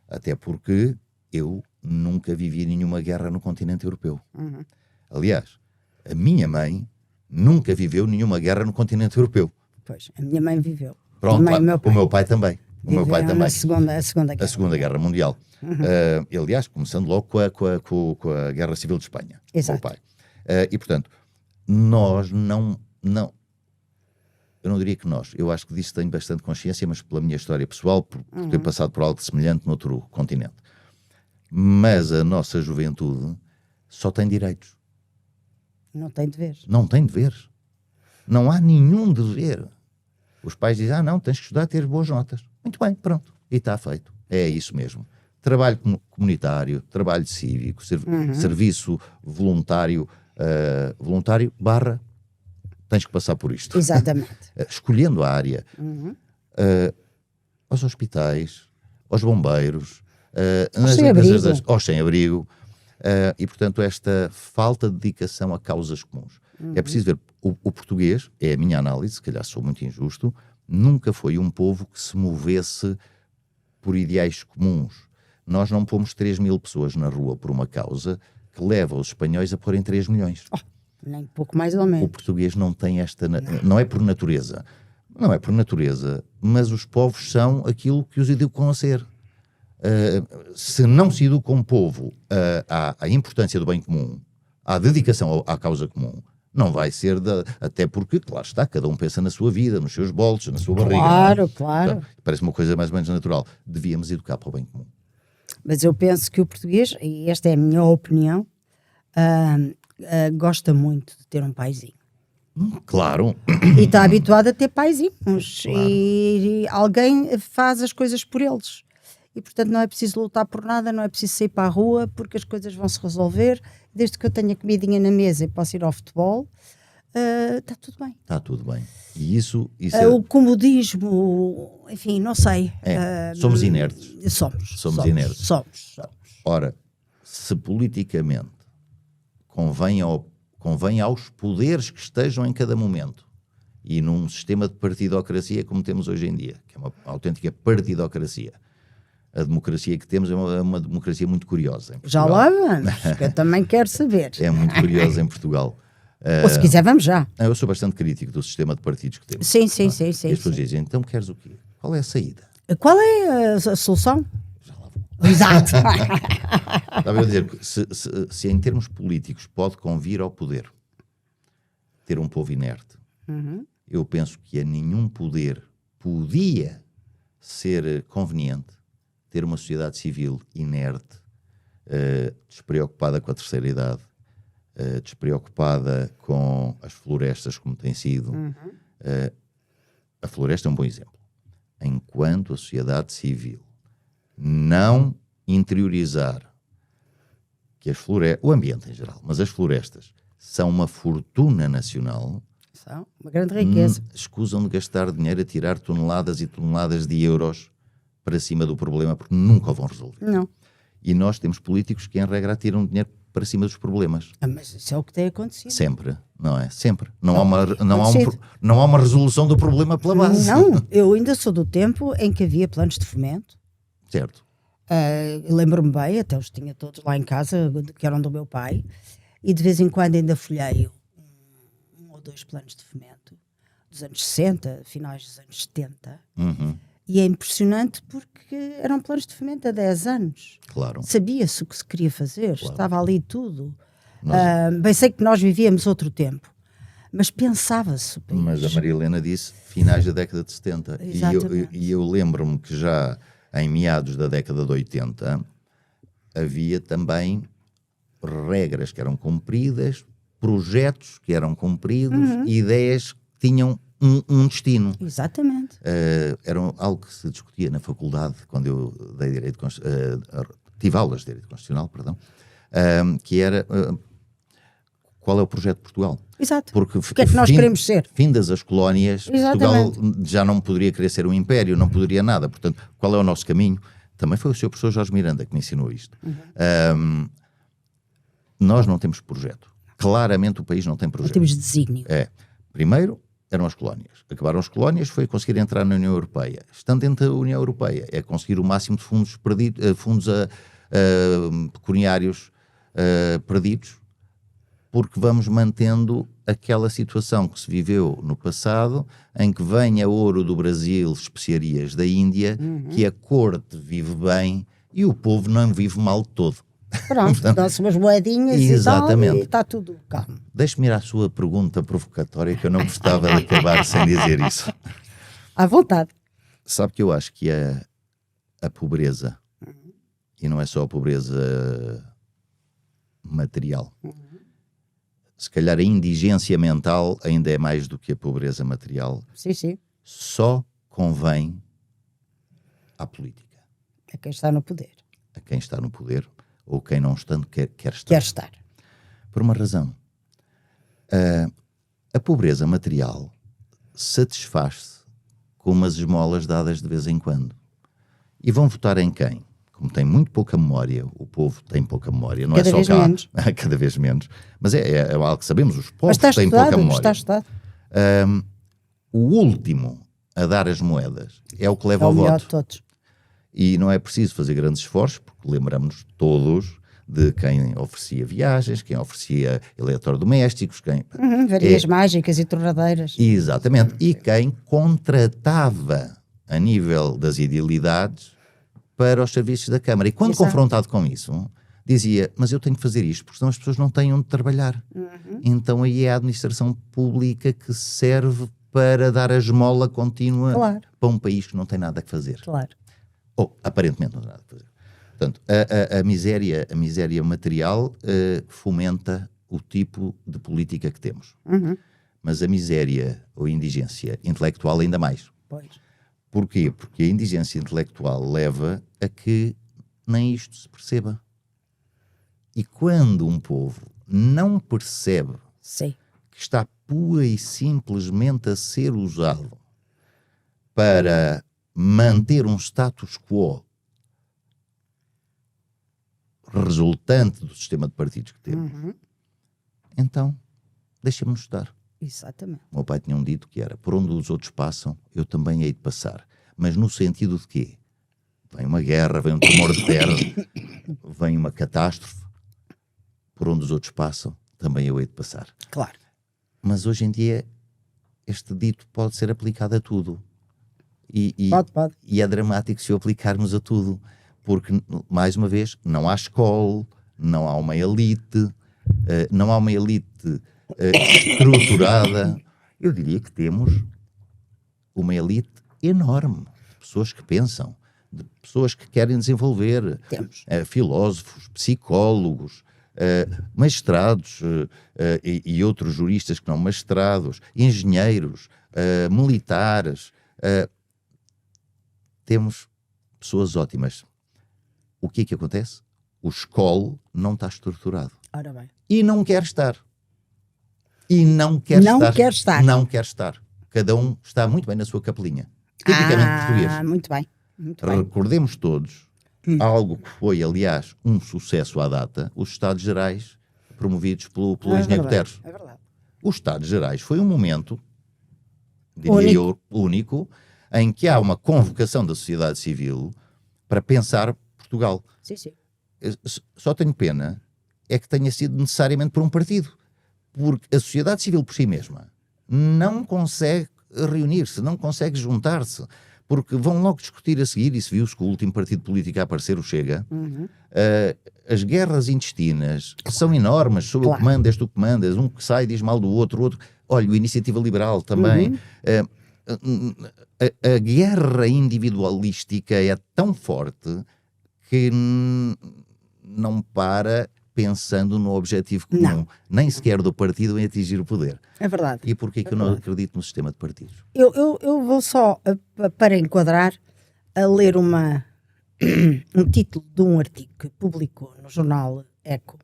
Até porque eu nunca vivi nenhuma guerra no continente europeu. Aliás, a minha mãe nunca viveu nenhuma guerra no continente europeu. Pois, a minha mãe viveu. Pronto, Também o meu pai também. O meu pai também. A Segunda Guerra. A Segunda Guerra Mundial. Aliás, começando logo com a Guerra Civil de Espanha. Exato. O meu pai. E, portanto, nós não... Eu não diria que nós. Eu acho que disso tenho bastante consciência, mas pela minha história pessoal, por ter passado por algo semelhante noutro continente. Mas a nossa juventude só tem direitos. Não tem deveres. Não tem deveres. Não há nenhum dever. Os pais dizem, não, tens que estudar, ter boas notas. Muito bem, pronto. E está feito. É isso mesmo. Trabalho comunitário, trabalho cívico, serviço voluntário, tens que passar por isto. Exatamente. Escolhendo a área. Aos hospitais, aos bombeiros, aos sem-abrigo. E, portanto, esta falta de dedicação a causas comuns. É preciso ver, o português, é a minha análise, se calhar sou muito injusto, nunca foi um povo que se movesse por ideais comuns. Nós não pomos 3.000 pessoas na rua por uma causa que leva os espanhóis a porem 3 milhões. Nem pouco mais ou menos. O português não tem esta... Não é por natureza. Não é por natureza, mas os povos são aquilo que os educam a ser. Se não se educa um povo à importância do bem comum, à dedicação à causa comum, não vai ser, até porque, claro está, cada um pensa na sua vida, nos seus bolsos, na sua barriga. Claro, claro. Então, parece uma coisa mais ou menos natural. Devíamos educar para o bem comum. Mas eu penso que o português, e esta é a minha opinião, gosta muito de ter um paizinho. Claro. E está habituado a ter paizinhos. Claro. E alguém faz as coisas por eles. E, portanto, não é preciso lutar por nada, não é preciso sair para a rua, porque as coisas vão se resolver. Desde que eu tenha comidinha na mesa e possa ir ao futebol, está tudo bem. Está tudo bem. E isso O comodismo, enfim, não sei. somos inertes. Somos inertes. Somos. Ora, se politicamente convém aos poderes que estejam em cada momento, e num sistema de partidocracia como temos hoje em dia, que é uma autêntica partidocracia, a democracia que temos é uma democracia muito curiosa em Portugal. Já lá vamos, que eu também quero saber. É muito curiosa em Portugal. Ou se quiser, vamos já. Eu sou bastante crítico do sistema de partidos que temos. Sim. E as pessoas dizem, então queres o quê? Qual é a saída? Qual é a solução? Já lá vou. Exato. Estava a dizer que se em termos políticos pode convir ao poder ter um povo inerte, eu penso que a nenhum poder podia ser conveniente ter uma sociedade civil inerte, despreocupada com a terceira idade, despreocupada com as florestas como tem sido. A floresta é um bom exemplo. Enquanto a sociedade civil não interiorizar que o ambiente em geral, mas as florestas são uma fortuna nacional, São uma grande riqueza. Escusam de gastar dinheiro a tirar toneladas e toneladas de euros para cima do problema, porque nunca o vão resolver. Não. E nós temos políticos que, em regra, tiram dinheiro para cima dos problemas. Mas isso é o que tem acontecido. Sempre, não é? Sempre. Não há uma resolução do problema pela base. Não, eu ainda sou do tempo em que havia planos de fomento. Certo. Lembro-me bem, até os tinha todos lá em casa, que eram do meu pai, e de vez em quando ainda folhei um ou dois planos de fomento dos anos 60, finais dos anos 70, E é impressionante porque eram planos de fomento há 10 anos. Claro. Sabia-se o que se queria fazer, Claro. estava ali tudo. Nós- Bem sei que nós vivíamos outro tempo, mas pensava-se o país. Mas a Maria Helena disse finais da década de 70. Exatamente. E eu lembro-me que já em meados da década de 80 havia também regras que eram cumpridas, projetos que eram cumpridos, ideias que tinham um destino. Exatamente. Era algo que se discutia na faculdade quando eu dei tive aulas de Direito Constitucional, perdão, que era qual é o projeto de Portugal? Exato. Porque O que é que nós queremos ser? Findas as colónias, Exatamente. Portugal já não poderia querer ser um império, não poderia nada. Portanto, qual é o nosso caminho? Também foi o seu professor Jorge Miranda que me ensinou isto. Nós não temos projeto. Claramente o país não tem Não projeto. temos desígnio. Primeiro eram as colónias. Acabaram as colónias, foi conseguir entrar na União Europeia. Estando dentro da União Europeia, é conseguir o máximo de fundos pecuniários perdidos, porque vamos mantendo aquela situação que se viveu no passado, em que venha ouro do Brasil, especiarias da Índia, que a corte vive bem e o povo não vive mal todo. Pronto, dão-se umas moedinhas Exatamente. e tal, e está tudo calmo. Deixe-me ir à sua pergunta provocatória, que eu não gostava de acabar sem dizer isso. À vontade. Sabe que eu acho que a pobreza, e não é só a pobreza material, se calhar a indigência mental ainda é mais do que a pobreza material, Sim, sim. só convém à política, É quem está no poder. a quem está no poder ou quem não estando quer estar. Quer estar. Por uma razão. A pobreza material satisfaz-se com umas esmolas dadas de vez em quando. E vão votar em quem? Como tem muito pouca memória, o povo tem pouca memória, não Cada é só vez cá, menos. cada vez menos, mas é algo que sabemos, os Mas povos está têm pouca estudado, memória. está estudado. O último a dar as moedas é o que leva É o ao melhor voto. de todos. E não é preciso fazer grandes esforços, porque lembramos todos de quem oferecia viagens, quem oferecia eletrodomésticos, quem... Varinhas mágicas e torradeiras. Exatamente. E quem contratava a nível das idealidades para os serviços da Câmara. E quando Exato. confrontado com isso, dizia, mas eu tenho que fazer isto, porque senão as pessoas não têm onde trabalhar. Então aí é a administração pública que serve para dar a esmola contínua Claro. para um país que não tem nada a fazer. Claro. Ou aparentemente não tem nada a fazer. Portanto, a miséria material fomenta o tipo de política que temos. Mas a miséria ou a indigência intelectual ainda mais. Pois. Porquê? Porque a indigência intelectual leva a que nem isto se perceba. E quando um povo não percebe Sim. que está pura e simplesmente a ser usado para manter um status quo resultante do sistema de partidos que temos, então deixa-me estudar. Exatamente. O meu pai tinha um dito que era, por onde os outros passam, eu também hei de passar. Mas no sentido de quê? Vem uma guerra, vem um tremor de terra, vem uma catástrofe, por onde os outros passam, também eu hei de passar. Claro. Mas hoje em dia, este dito pode ser aplicado a tudo. Pode. E é dramático se o aplicarmos a tudo. Porque, mais uma vez, não há escola, não há uma elite, estruturada. Eu diria que temos uma elite enorme, de pessoas que pensam, de pessoas que querem desenvolver, Temos. filósofos, psicólogos, magistrados e outros juristas que não magistrados, engenheiros, militares. Temos pessoas ótimas. O que é que acontece? O escola não está estruturado. Ora bem. E não quer estar. E não quer estar. Não quer estar. Cada um está muito bem na sua capelinha. Tipicamente português. Muito bem. Muito bem. Recordemos todos algo que foi, aliás, um sucesso à data, os Estados Gerais promovidos pelo engenheiro Guterres. É verdade. Os Estados Gerais foi um momento, diria eu, único, em que há uma convocação da sociedade civil para pensar Portugal. Sim, sim. Só tenho pena é que tenha sido necessariamente por um partido, porque a sociedade civil por si mesma não consegue reunir-se, não consegue juntar-se porque vão logo discutir a seguir, e se viu-se que o último partido político a aparecer, o Chega, as guerras intestinas são enormes, sou eu que mando, és tu que mandas, um que sai diz mal do outro, o outro, olha, o Iniciativa Liberal também. A guerra individualística é tão forte que não para pensando no objetivo comum, nem sequer do partido em atingir o poder. É verdade. E porquê que eu não acredito no sistema de partidos? Eu vou só, para enquadrar, a ler um título de um artigo que publicou no jornal Eco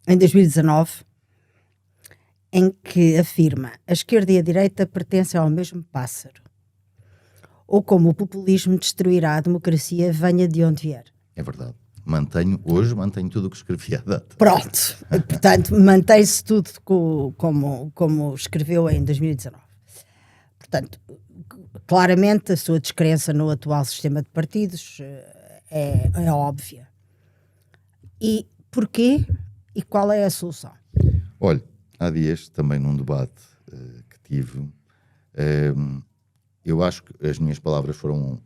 em 2019, em que afirma: a esquerda e a direita pertencem ao mesmo pássaro, ou como o populismo destruirá a democracia, venha de onde vier. É verdade. Mantenho tudo o que escrevi à data. Pronto, portanto, mantém-se tudo como escreveu em 2019. Portanto, claramente a sua descrença no atual sistema de partidos é óbvia. E porquê? E qual é a solução? Olha, há dias, também num debate que tive, eu acho que as minhas palavras foram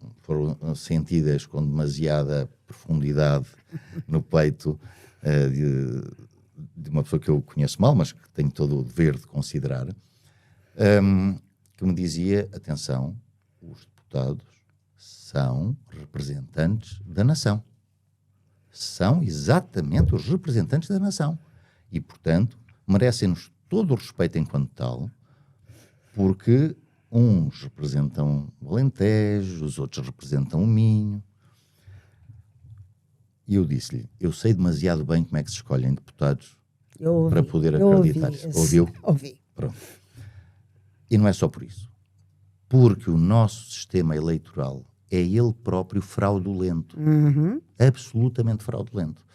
sentidas com demasiada profundidade no peito de uma pessoa que eu conheço mal, mas que tenho todo o dever de considerar, que me dizia, atenção, os deputados são representantes da nação. São exatamente os representantes da nação. E, portanto, merecem-nos todo o respeito enquanto tal, porque uns representam o Alentejo, os outros representam o Minho. E eu disse-lhe, eu sei demasiado bem como é que se escolhem deputados para poder acreditar. Ouviu? Ouvi. Pronto. E não é só por isso. Porque o nosso sistema eleitoral é ele próprio fraudulento. Absolutamente fraudulento.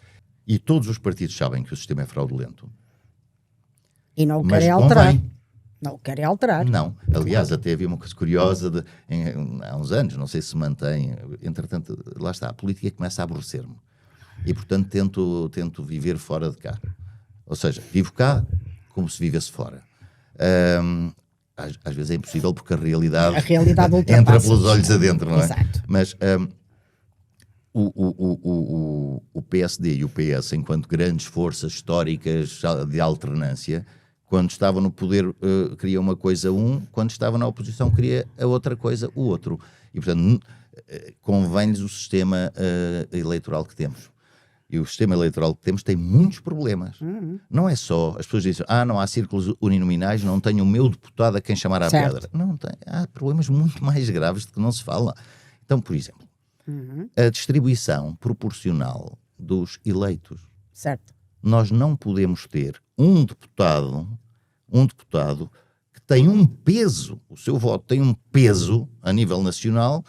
E todos os partidos sabem que o sistema é fraudulento. E não o querem alterar. Não o querem alterar. Não. Aliás, até havia uma coisa curiosa há uns anos, não sei se mantém. Entretanto, lá está, a política começa a aborrecer-me. E, portanto, tento viver fora de cá. Ou seja, vivo cá como se vivesse fora. Às vezes é impossível porque a realidade entra pelos olhos adentro, não é? Exato. Mas o PSD e o PS, enquanto grandes forças históricas de alternância, quando estavam no poder queria uma coisa quando estava na oposição queria a outra coisa o outro. E, portanto, convém-lhes o sistema eleitoral que temos. E o sistema eleitoral que temos tem muitos problemas. Não é só, as pessoas dizem, não há círculos uninominais, não tenho o meu deputado a quem chamar à pedra. Não tem, há problemas muito mais graves de que não se fala. Então, por exemplo, a distribuição proporcional dos eleitos. Certo. Nós não podemos ter um deputado que tem um peso, o seu voto tem um peso a nível nacional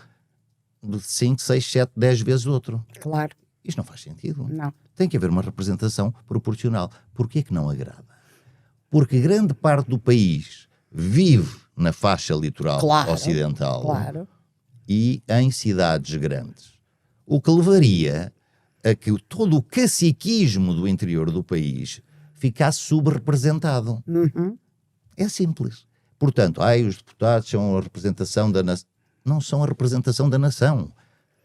de 5, 6, 7, 10 vezes outro. Claro. Isto não faz sentido. Não. Tem que haver uma representação proporcional. Porquê que não agrada? Porque grande parte do país vive na faixa litoral ocidental e em cidades grandes. O que levaria a que todo o caciquismo do interior do país ficasse subrepresentado. É simples. Portanto, os deputados são a representação da nação. Não são a representação da nação.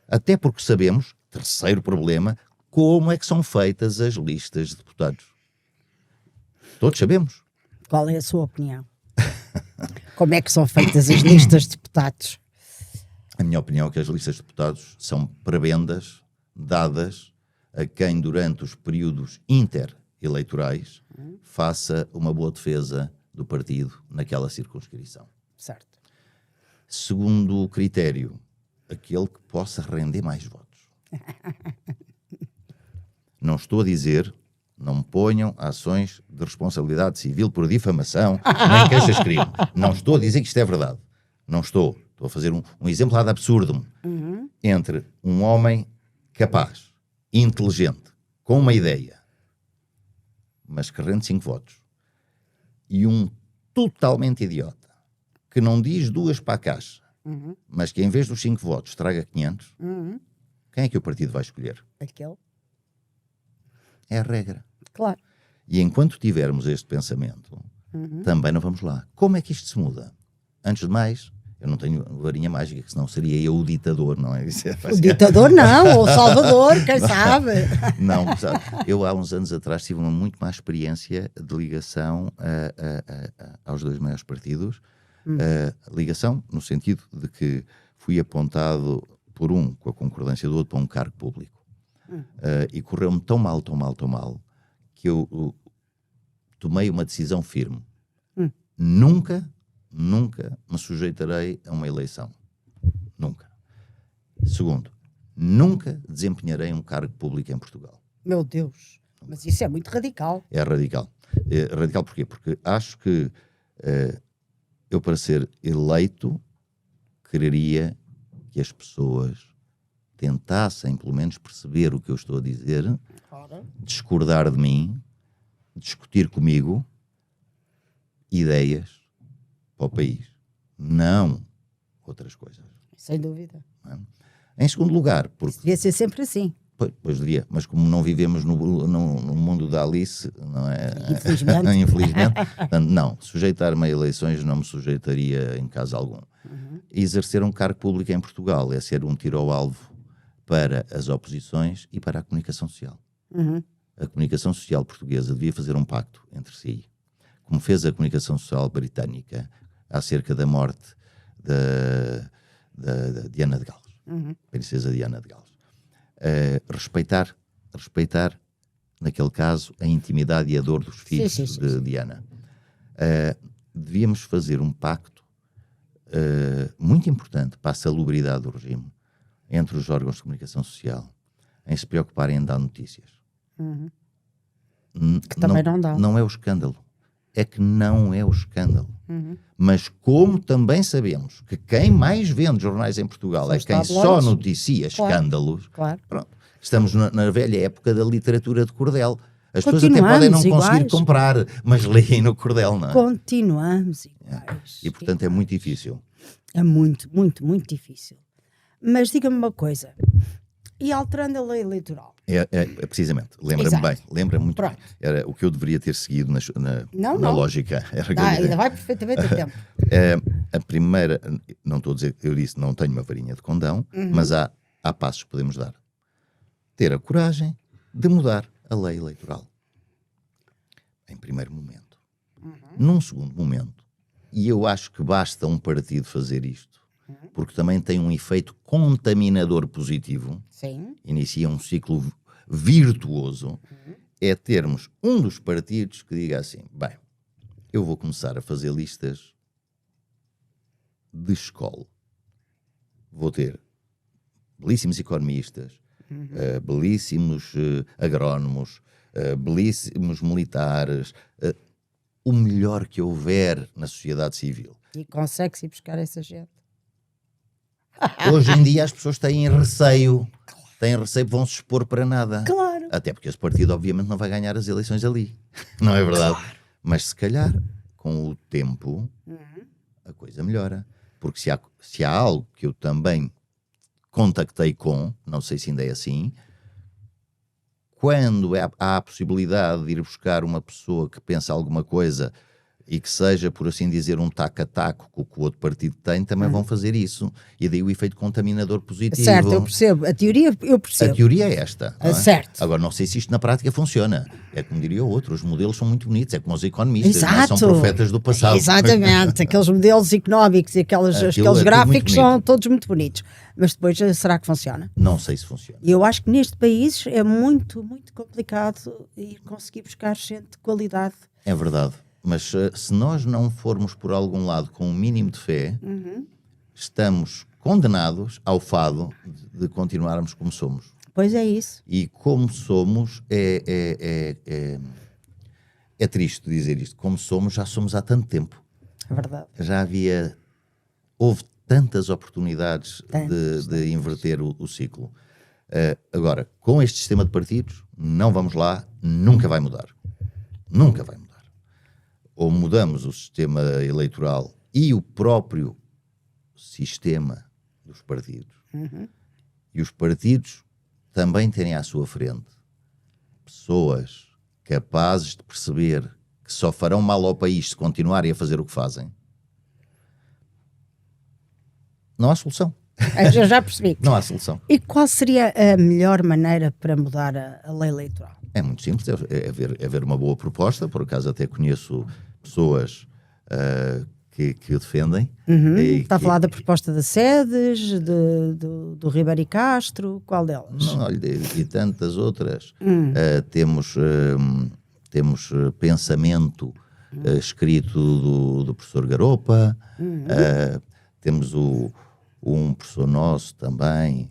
Até porque sabemos, terceiro problema, como é que são feitas as listas de deputados. Todos sabemos. Qual é a sua opinião? Como é que são feitas as listas de deputados? A minha opinião é que as listas de deputados são prebendas dadas a quem durante os períodos intereleitorais faça uma boa defesa do partido naquela circunscrição. Certo. Segundo critério, aquele que possa render mais votos. Não estou a dizer, não me ponham ações de responsabilidade civil por difamação, nem queixas-crime. Não estou a dizer que isto é verdade. Não estou. Estou a fazer um exemplo ad absurdum. Entre um homem capaz, inteligente, com uma ideia, mas que rende 5 votos, e um totalmente idiota, que não diz 2 para a caixa, mas que em vez dos 5 votos traga 500, quem é que o partido vai escolher? Aquele. É a regra. Claro. E enquanto tivermos este pensamento, também não vamos lá. Como é que isto se muda? Antes de mais, Eu não tenho varinha mágica, que senão seria eu o ditador, não é? O ditador não, ou o salvador, quem sabe? Não, sabe, eu há uns anos atrás tive uma muito má experiência de ligação aos dois maiores partidos. Ligação no sentido de que fui apontado por um, com a concordância do outro, para um cargo público. E correu-me tão mal, que eu tomei uma decisão firme. Nunca me sujeitarei a uma eleição. Nunca. Segundo, nunca desempenharei um cargo público em Portugal. Meu Deus, mas isso é muito radical. É radical. É radical porquê? Porque acho que eu, para ser eleito, quereria que as pessoas tentassem, pelo menos, perceber o que eu estou a dizer, discordar de mim, discutir comigo ideias para o país, não outras coisas. Sem dúvida. Não é? Em segundo lugar, porque... Isso devia ser sempre assim. Pois diria, mas como não vivemos no mundo da Alice, não é? Infelizmente. Infelizmente, portanto, não, sujeitar-me a eleições não me sujeitaria em caso algum. Exercer um cargo público em Portugal é ser um tiro ao alvo para as oposições e para a comunicação social. A comunicação social portuguesa devia fazer um pacto entre si, como fez a comunicação social britânica acerca da morte da Diana de Gales, princesa Diana de Gales. Respeitar, naquele caso, a intimidade e a dor dos filhos de Diana. Devíamos fazer um pacto muito importante para a salubridade do regime entre os órgãos de comunicação social, em se preocuparem em dar notícias. Que também não dá. Não é o escândalo. É que não é o escândalo. Mas como também sabemos que quem mais vende jornais em Portugal é quem só noticia escândalos, pronto, estamos na velha época da literatura de cordel. As pessoas até podem não conseguir comprar, mas leem no cordel, não é? Continuamos iguais. E portanto é muito difícil. É muito, muito, muito difícil. Mas diga-me uma coisa, e alterando a lei eleitoral? Precisamente, lembra-me muito bem. Era o que eu deveria ter seguido na lógica. Ainda vai perfeitamente a tempo. A primeira, não estou a dizer, eu disse, não tenho uma varinha de condão, mas há passos que podemos dar. Ter a coragem de mudar a lei eleitoral. Em primeiro momento. Num segundo momento, e eu acho que basta um partido fazer isto, porque também tem um efeito contaminador positivo. Sim. Inicia um ciclo virtuoso. É termos um dos partidos que diga assim, bem, eu vou começar a fazer listas de escola. Vou ter belíssimos economistas, belíssimos agrónomos, belíssimos militares, o melhor que houver na sociedade civil. E consegue-se ir buscar essa gente? Hoje em dia as pessoas têm receio, vão-se expor para nada. Claro. Até porque esse partido obviamente não vai ganhar as eleições ali. Não é verdade? Claro. Mas se calhar, com o tempo, a coisa melhora. Porque se há algo que eu também contactei com, não sei se ainda é assim, quando há a possibilidade de ir buscar uma pessoa que pensa alguma coisa e que seja, por assim dizer, um taco-a-taco com o que o outro partido tem, também vão fazer isso. E daí o efeito contaminador positivo. Certo, eu percebo. A teoria, eu percebo. A teoria é esta. Não é? Certo. Agora, não sei se isto na prática funciona. É como diria o outro, os modelos são muito bonitos, é como os economistas, não é? São profetas do passado. Exatamente, aqueles modelos económicos e aqueles gráficos são todos muito bonitos. Mas depois, será que funciona? Não sei se funciona. E eu acho que neste país é muito, muito complicado ir conseguir buscar gente de qualidade. É verdade. Mas se nós não formos por algum lado com um mínimo de fé, estamos condenados ao fado de continuarmos como somos. Pois é isso. E como somos, é triste dizer isto, como somos, já somos há tanto tempo. É verdade. Houve tantas oportunidades de inverter o ciclo. Agora, com este sistema de partidos, não vamos lá, nunca vai mudar. Nunca vai mudar. Ou mudamos o sistema eleitoral e o próprio sistema dos partidos. E os partidos também terem à sua frente pessoas capazes de perceber que só farão mal ao país se continuarem a fazer o que fazem. Não há solução. Eu já percebi. Não há solução. E qual seria a melhor maneira para mudar a lei eleitoral? É muito simples, é haver uma boa proposta. Por acaso até conheço pessoas que o defendem. Está a falar da proposta da SEDES, do Ribeiro e Castro, qual delas? Não, olha, e tantas outras. Temos pensamento escrito do professor Garopa, temos um professor nosso também.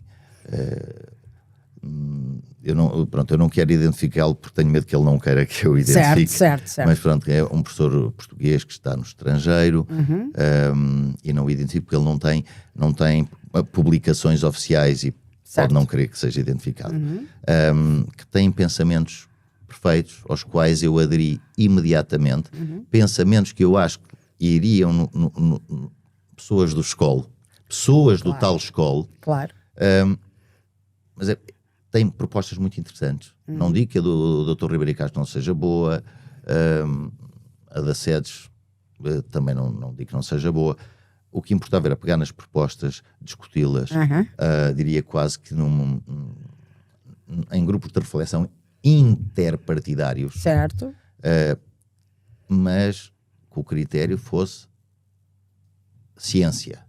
Eu não quero identificá-lo porque tenho medo que ele não queira que eu identifique. Certo. Mas pronto, é um professor português que está no estrangeiro, e não o identifico porque ele não tem publicações oficiais e pode não querer que seja identificado. Que tem pensamentos perfeitos, aos quais eu aderi imediatamente, pensamentos que eu acho que iriam no pessoas do escolo, pessoas do tal escolo. Claro. Mas tem propostas muito interessantes. Não digo que a do Dr. Ribeiro e Castro não seja boa, a da SEDES também não digo que não seja boa. O que importava era pegar nas propostas, discuti-las, diria quase que em grupos de reflexão interpartidários. Certo. Mas que o critério fosse ciência.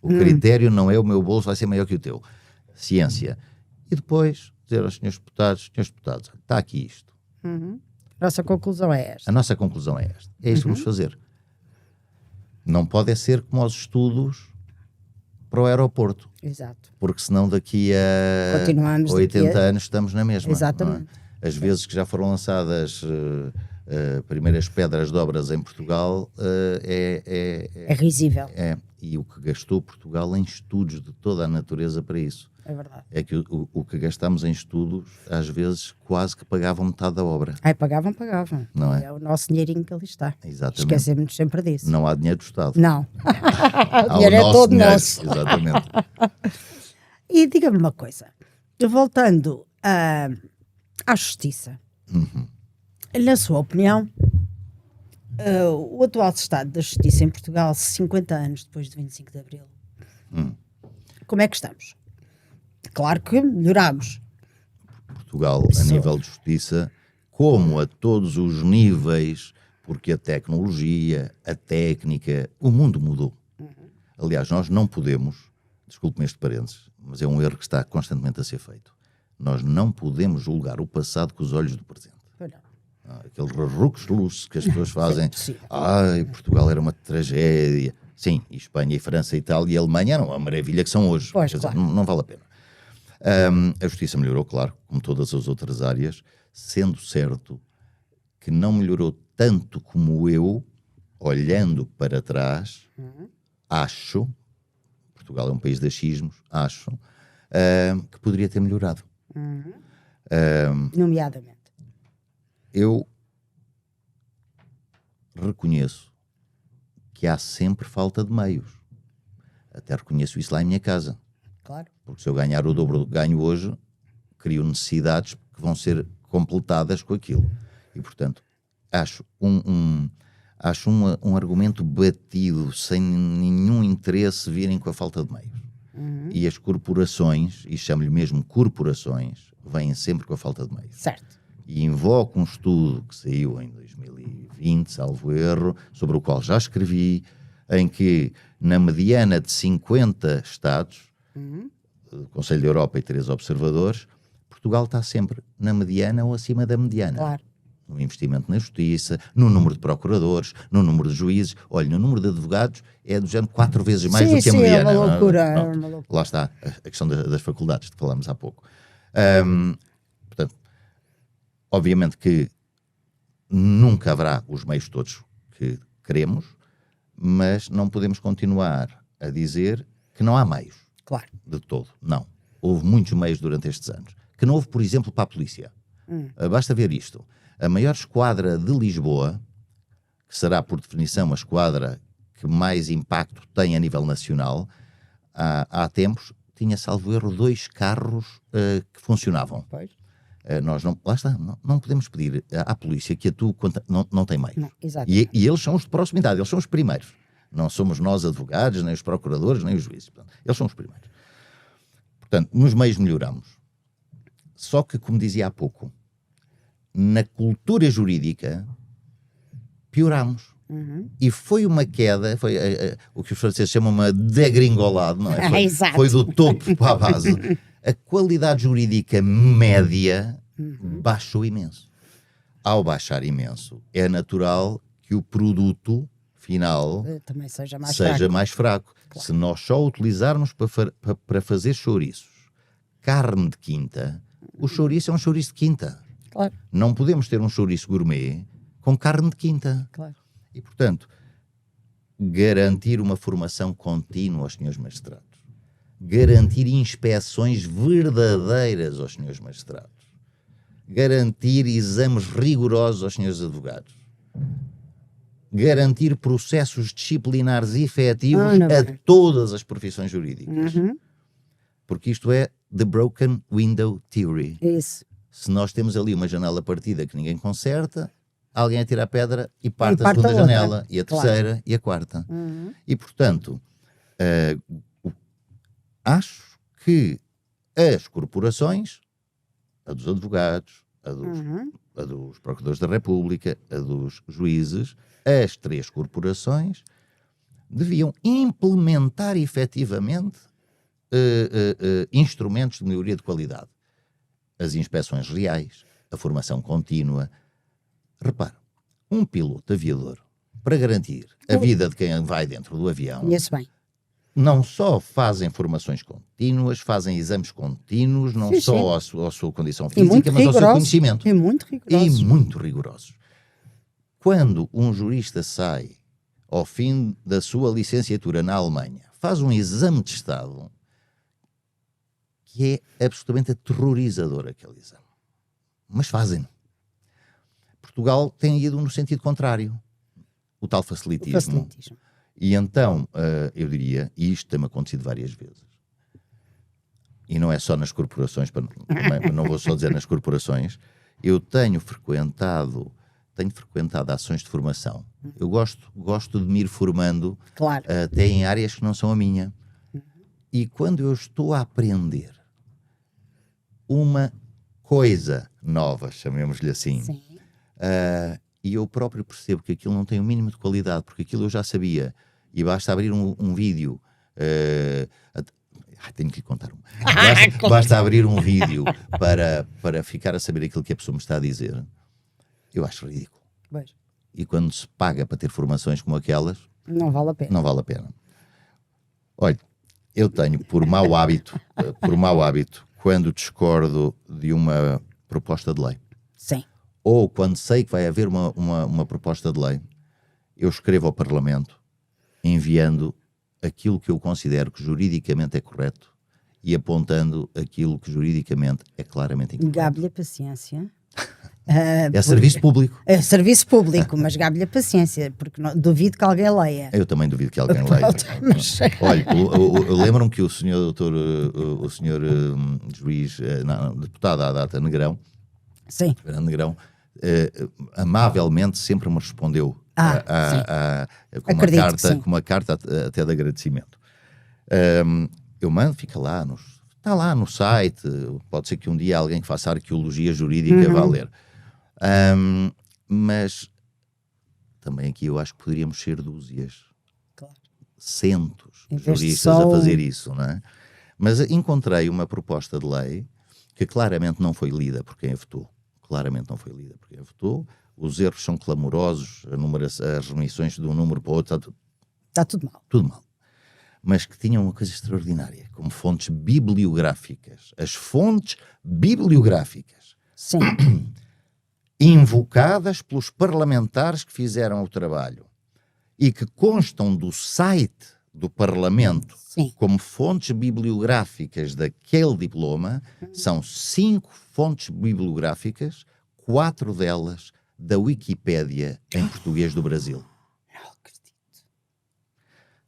O critério não é o meu bolso vai ser maior que o teu. Ciência. E depois dizer aos senhores deputados, está aqui isto. Nossa conclusão é esta. A nossa conclusão é esta. É isto que vamos fazer. Não pode ser como aos estudos para o aeroporto. Exato. Porque senão daqui a Continuamos 80 anos estamos na mesma. Exatamente. Não é? As vezes que já foram lançadas primeiras pedras de obras em Portugal é risível. E o que gastou Portugal em estudos de toda a natureza para isso. É verdade. É que o que gastámos em estudos, às vezes, quase que pagavam metade da obra. Pagavam. Não é? É o nosso dinheirinho que ali está. Exatamente. Esquecemos sempre disso. Não há dinheiro do Estado. Não. Há O dinheiro é todo dinheiro. nosso. Exatamente. E diga-me uma coisa. Voltando à justiça. Na sua opinião, o atual estado da justiça em Portugal, 50 anos depois de 25 de Abril, como é que estamos? Claro que melhoramos. Portugal, a nível de justiça, como a todos os níveis, porque a tecnologia, a técnica, o mundo mudou. Aliás, nós não podemos, desculpe-me este parênteses, mas é um erro que está constantemente a ser feito. Nós não podemos julgar o passado com os olhos do presente. Aquele rarrucos que as pessoas fazem. Portugal era uma tragédia. Sim, e Espanha e França e Itália e Alemanha eram a maravilha que são hoje. Pois, quer dizer, claro. não vale a pena. A justiça melhorou, claro, como todas as outras áreas, sendo certo que não melhorou tanto como eu, olhando para trás, acho, Portugal é um país de achismos, acho, que poderia ter melhorado. Nomeadamente. Eu reconheço que há sempre falta de meios. Até reconheço isso lá em minha casa. Claro. Porque se eu ganhar o dobro do que ganho hoje, crio necessidades que vão ser completadas com aquilo. E, portanto, acho um argumento batido, sem nenhum interesse virem com a falta de meios. E as corporações, e chamo-lhe mesmo corporações, vêm sempre com a falta de meios. Certo. E invoco um estudo que saiu em 2020, salvo erro, sobre o qual já escrevi, em que na mediana de 50 Estados, o Conselho da Europa e 3 observadores, Portugal está sempre na mediana ou acima da mediana. Claro. No investimento na justiça, no número de procuradores, no número de juízes. Olha, no número de advogados é do género 4 vezes mais do que a mediana. É uma loucura. Lá está a questão das faculdades que falámos há pouco. Portanto, obviamente que nunca haverá os meios todos que queremos, mas não podemos continuar a dizer que não há meios. Claro. De todo. Não. Houve muitos meios durante estes anos. Que não houve, por exemplo, para a polícia. Basta ver isto. A maior esquadra de Lisboa, que será, por definição, a esquadra que mais impacto tem a nível nacional, há tempos, tinha, salvo erro, 2 carros que funcionavam. Pois. Nós não, lá está, não podemos pedir à polícia que atue quando não tem meios. Não, exato. E eles são os de proximidade, eles são os primeiros. Não somos nós advogados, nem os procuradores, nem os juízes. Portanto, eles são os primeiros. Portanto, nos meios melhoramos. Só que, como dizia há pouco, na cultura jurídica pioramos. E foi uma queda, foi o que os franceses chamam uma degringolada, não é? Exato. Foi do topo para a base. A qualidade jurídica média baixou imenso. Ao baixar imenso, é natural que o produto final também seja mais seja fraco. mais fraco. Claro. Se nós só utilizarmos para fazer chouriços carne de quinta, o chouriço é um chouriço de quinta. Claro, Não podemos ter um chouriço gourmet com carne de quinta. claro. E, portanto, garantir uma formação contínua aos senhores magistrados. Garantir inspeções verdadeiras aos senhores magistrados. Garantir exames rigorosos aos senhores advogados. Garantir processos disciplinares efetivos a todas as profissões jurídicas. Porque isto é the broken window theory. Isso. Se nós temos ali uma janela partida que ninguém conserta, alguém atira a pedra e parte a parte segunda a outra. janela, e a Claro. terceira e a quarta. E, portanto, acho que as corporações, a dos advogados, a dos procuradores da República, a dos juízes, as três corporações deviam implementar efetivamente instrumentos de melhoria de qualidade. As inspeções reais, a formação contínua. Repara, um piloto aviador, para garantir a vida de quem vai dentro do avião, Conheço bem. não só fazem formações contínuas, fazem exames contínuos, não Sim, só à sua condição E muito física, mas ao seu rigorosos. conhecimento. E muito rigorosos. E muito rigorosos. Quando um jurista sai ao fim da sua licenciatura na Alemanha, faz um exame de Estado que é absolutamente aterrorizador, aquele exame. Mas fazem-no. Portugal tem ido no sentido contrário. O tal facilitismo. E então, eu diria, e isto tem-me acontecido várias vezes, e não é só nas corporações, não vou só dizer nas corporações, eu tenho frequentado ações de formação. Eu gosto de me ir formando, Claro. até em áreas que não são a minha. E quando eu estou a aprender uma coisa nova, chamemos-lhe assim, Sim. e eu próprio percebo que aquilo não tem o mínimo de qualidade, porque aquilo eu já sabia, e basta abrir um vídeo, tenho que lhe contar basta abrir um vídeo para ficar a saber aquilo que a pessoa me está a dizer. Eu acho ridículo. Pois. E quando se paga para ter formações como aquelas, Não vale a pena. não vale a pena. Olha, eu tenho por mau hábito, quando discordo de uma proposta de lei, Sim. ou quando sei que vai haver uma proposta de lei, eu escrevo ao Parlamento enviando aquilo que eu considero que juridicamente é correto e apontando aquilo que juridicamente é claramente incorreto. Gabe-lhe a paciência. É serviço público. É serviço público, mas gabe-lhe a paciência, porque duvido que alguém leia. Eu também duvido que alguém leia. Mas... Olha, eu lembro-me que o senhor doutor, o senhor juiz, deputado à data, Negrão, Sim. Fernando Negrão, amavelmente sempre me respondeu com uma carta até de agradecimento. Eu mando, está lá no site, pode ser que um dia alguém que faça arqueologia jurídica vá ler. Mas também aqui eu acho que poderíamos ser dúzias, Claro. centos de Em vez de juristas só a fazer isso, não é? Mas encontrei uma proposta de lei que claramente não foi lida por quem a votou. Claramente não foi lida por quem a votou. Os erros são clamorosos, as remissões de um número para o outro, Está tudo mal. tudo mal. Mas que tinham uma coisa extraordinária, como fontes bibliográficas. As fontes bibliográficas Sim. invocadas pelos parlamentares que fizeram o trabalho e que constam do site do Parlamento Sim. como fontes bibliográficas daquele diploma, são 5 fontes bibliográficas, 4 delas da Wikipédia em português do Brasil. Não acredito.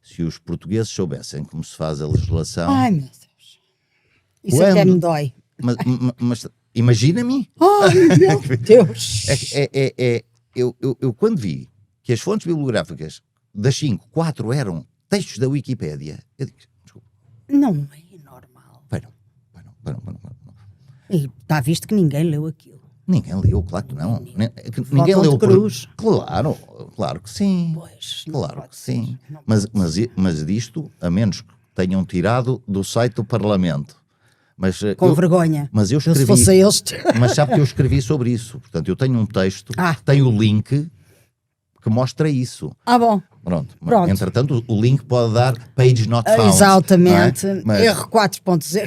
Se os portugueses soubessem como se faz a legislação... Ai, meu Deus. Isso até me dói. Mas imagina-me... Ai, meu Deus. Eu quando vi que as fontes bibliográficas das 5, 4 eram textos da Wikipédia. Eu digo, desculpa, Não é normal. pera, E está visto que ninguém leu aquilo. ninguém leu, claro que não. Ninguém Volta leu de cruz. Claro que sim. Pois, não Claro pode que sim. ser, não Mas disto, a menos que tenham tirado do site do Parlamento. Mas, Com vergonha. Mas eu Se escrevi. fosse eles. Mas sabe que eu escrevi sobre isso. Portanto, eu tenho um texto que tem o link que mostra isso. Bom. Pronto. Pronto. Entretanto, o link pode dar page not found. Exatamente. Não é? Mas- Erro 4.0.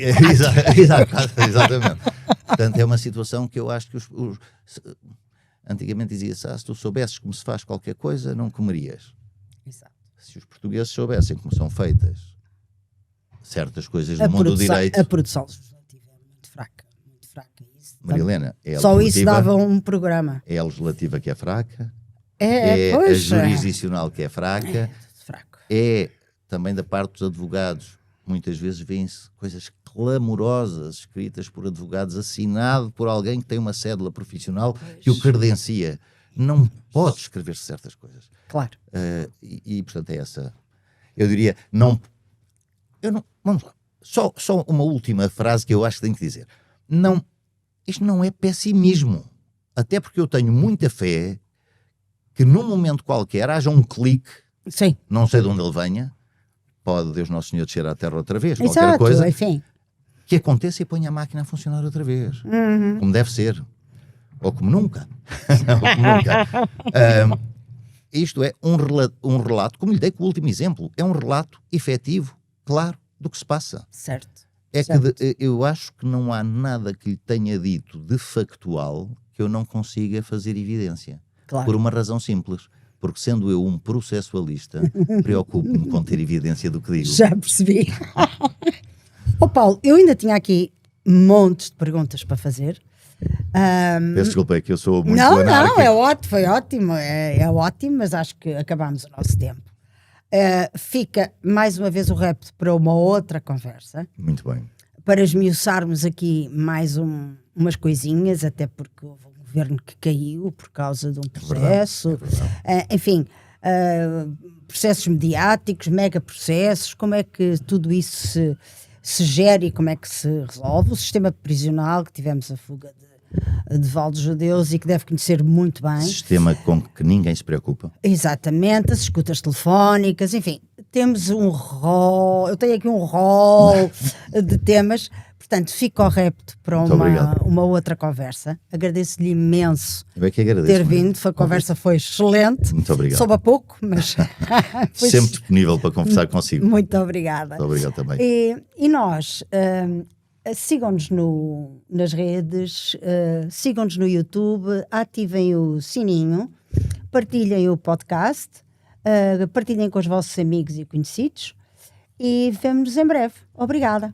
Exatamente. Portanto, é uma situação que eu acho que antigamente dizia-se, se tu soubesses como se faz qualquer coisa, não comerias. Exato. Se os portugueses soubessem como são feitas certas coisas do mundo do direito... A produção legislativa é muito fraca. Muito fraca. Isso, Maria Helena, é a só isso legislativa, dava um programa. é a legislativa que é fraca, Pois, a jurisdicional que é fraca, fraco. é também da parte dos advogados. Muitas vezes vêm-se coisas clamorosas escritas por advogados, assinado por alguém que tem uma cédula profissional que o credencia. Não pode escrever certas coisas. Claro. Portanto, é essa. Eu diria, não. Vamos lá. Só uma última frase que eu acho que tenho que dizer. Não, isto não é pessimismo. Até porque eu tenho muita fé que num momento qualquer haja um clique, Sim. não sei de onde ele venha, pode Deus Nosso Senhor descer à terra outra vez, qualquer Exato, coisa, enfim. que aconteça e ponha a máquina a funcionar outra vez. Uhum. Como deve ser. Ou como nunca. Ou como nunca. Isto é um relato, como lhe dei com o último exemplo, é um relato efetivo, claro, do que se passa. Certo. É Certo. que eu acho que não há nada que lhe tenha dito de factual que eu não consiga fazer evidência. Claro. Por uma razão simples. Porque sendo eu um processualista, preocupo-me com ter evidência do que digo. Já percebi. Paulo, eu ainda tinha aqui montes de perguntas para fazer. Peço desculpa, é que eu sou muito Não, anárquico. é ótimo, foi ótimo. É ótimo, mas acho que acabámos o nosso tempo. Fica mais uma vez o repto para uma outra conversa, Muito bem. para esmiuçarmos aqui mais umas coisinhas, até porque houve um governo que caiu por causa de um processo. Enfim, processos mediáticos, mega processos, como é que tudo isso se gera e como é que se resolve. O sistema prisional, que tivemos a fuga de Valdos Judeus e que deve conhecer muito bem. Sistema com que ninguém se preocupa. Exatamente, as escutas telefónicas, enfim, temos um rol, eu tenho aqui um rol de temas, portanto, fico ao repto para uma outra conversa. Agradeço-lhe imenso Eu é que agradeço, ter vindo, a conversa foi excelente. Muito obrigado. Soube a pouco, mas foi Sempre disponível para conversar consigo. muito obrigada. Muito obrigado também. E nós, sigam-nos nas redes, sigam-nos no YouTube, ativem o sininho, partilhem o podcast, partilhem com os vossos amigos e conhecidos e vemo-nos em breve. Obrigada.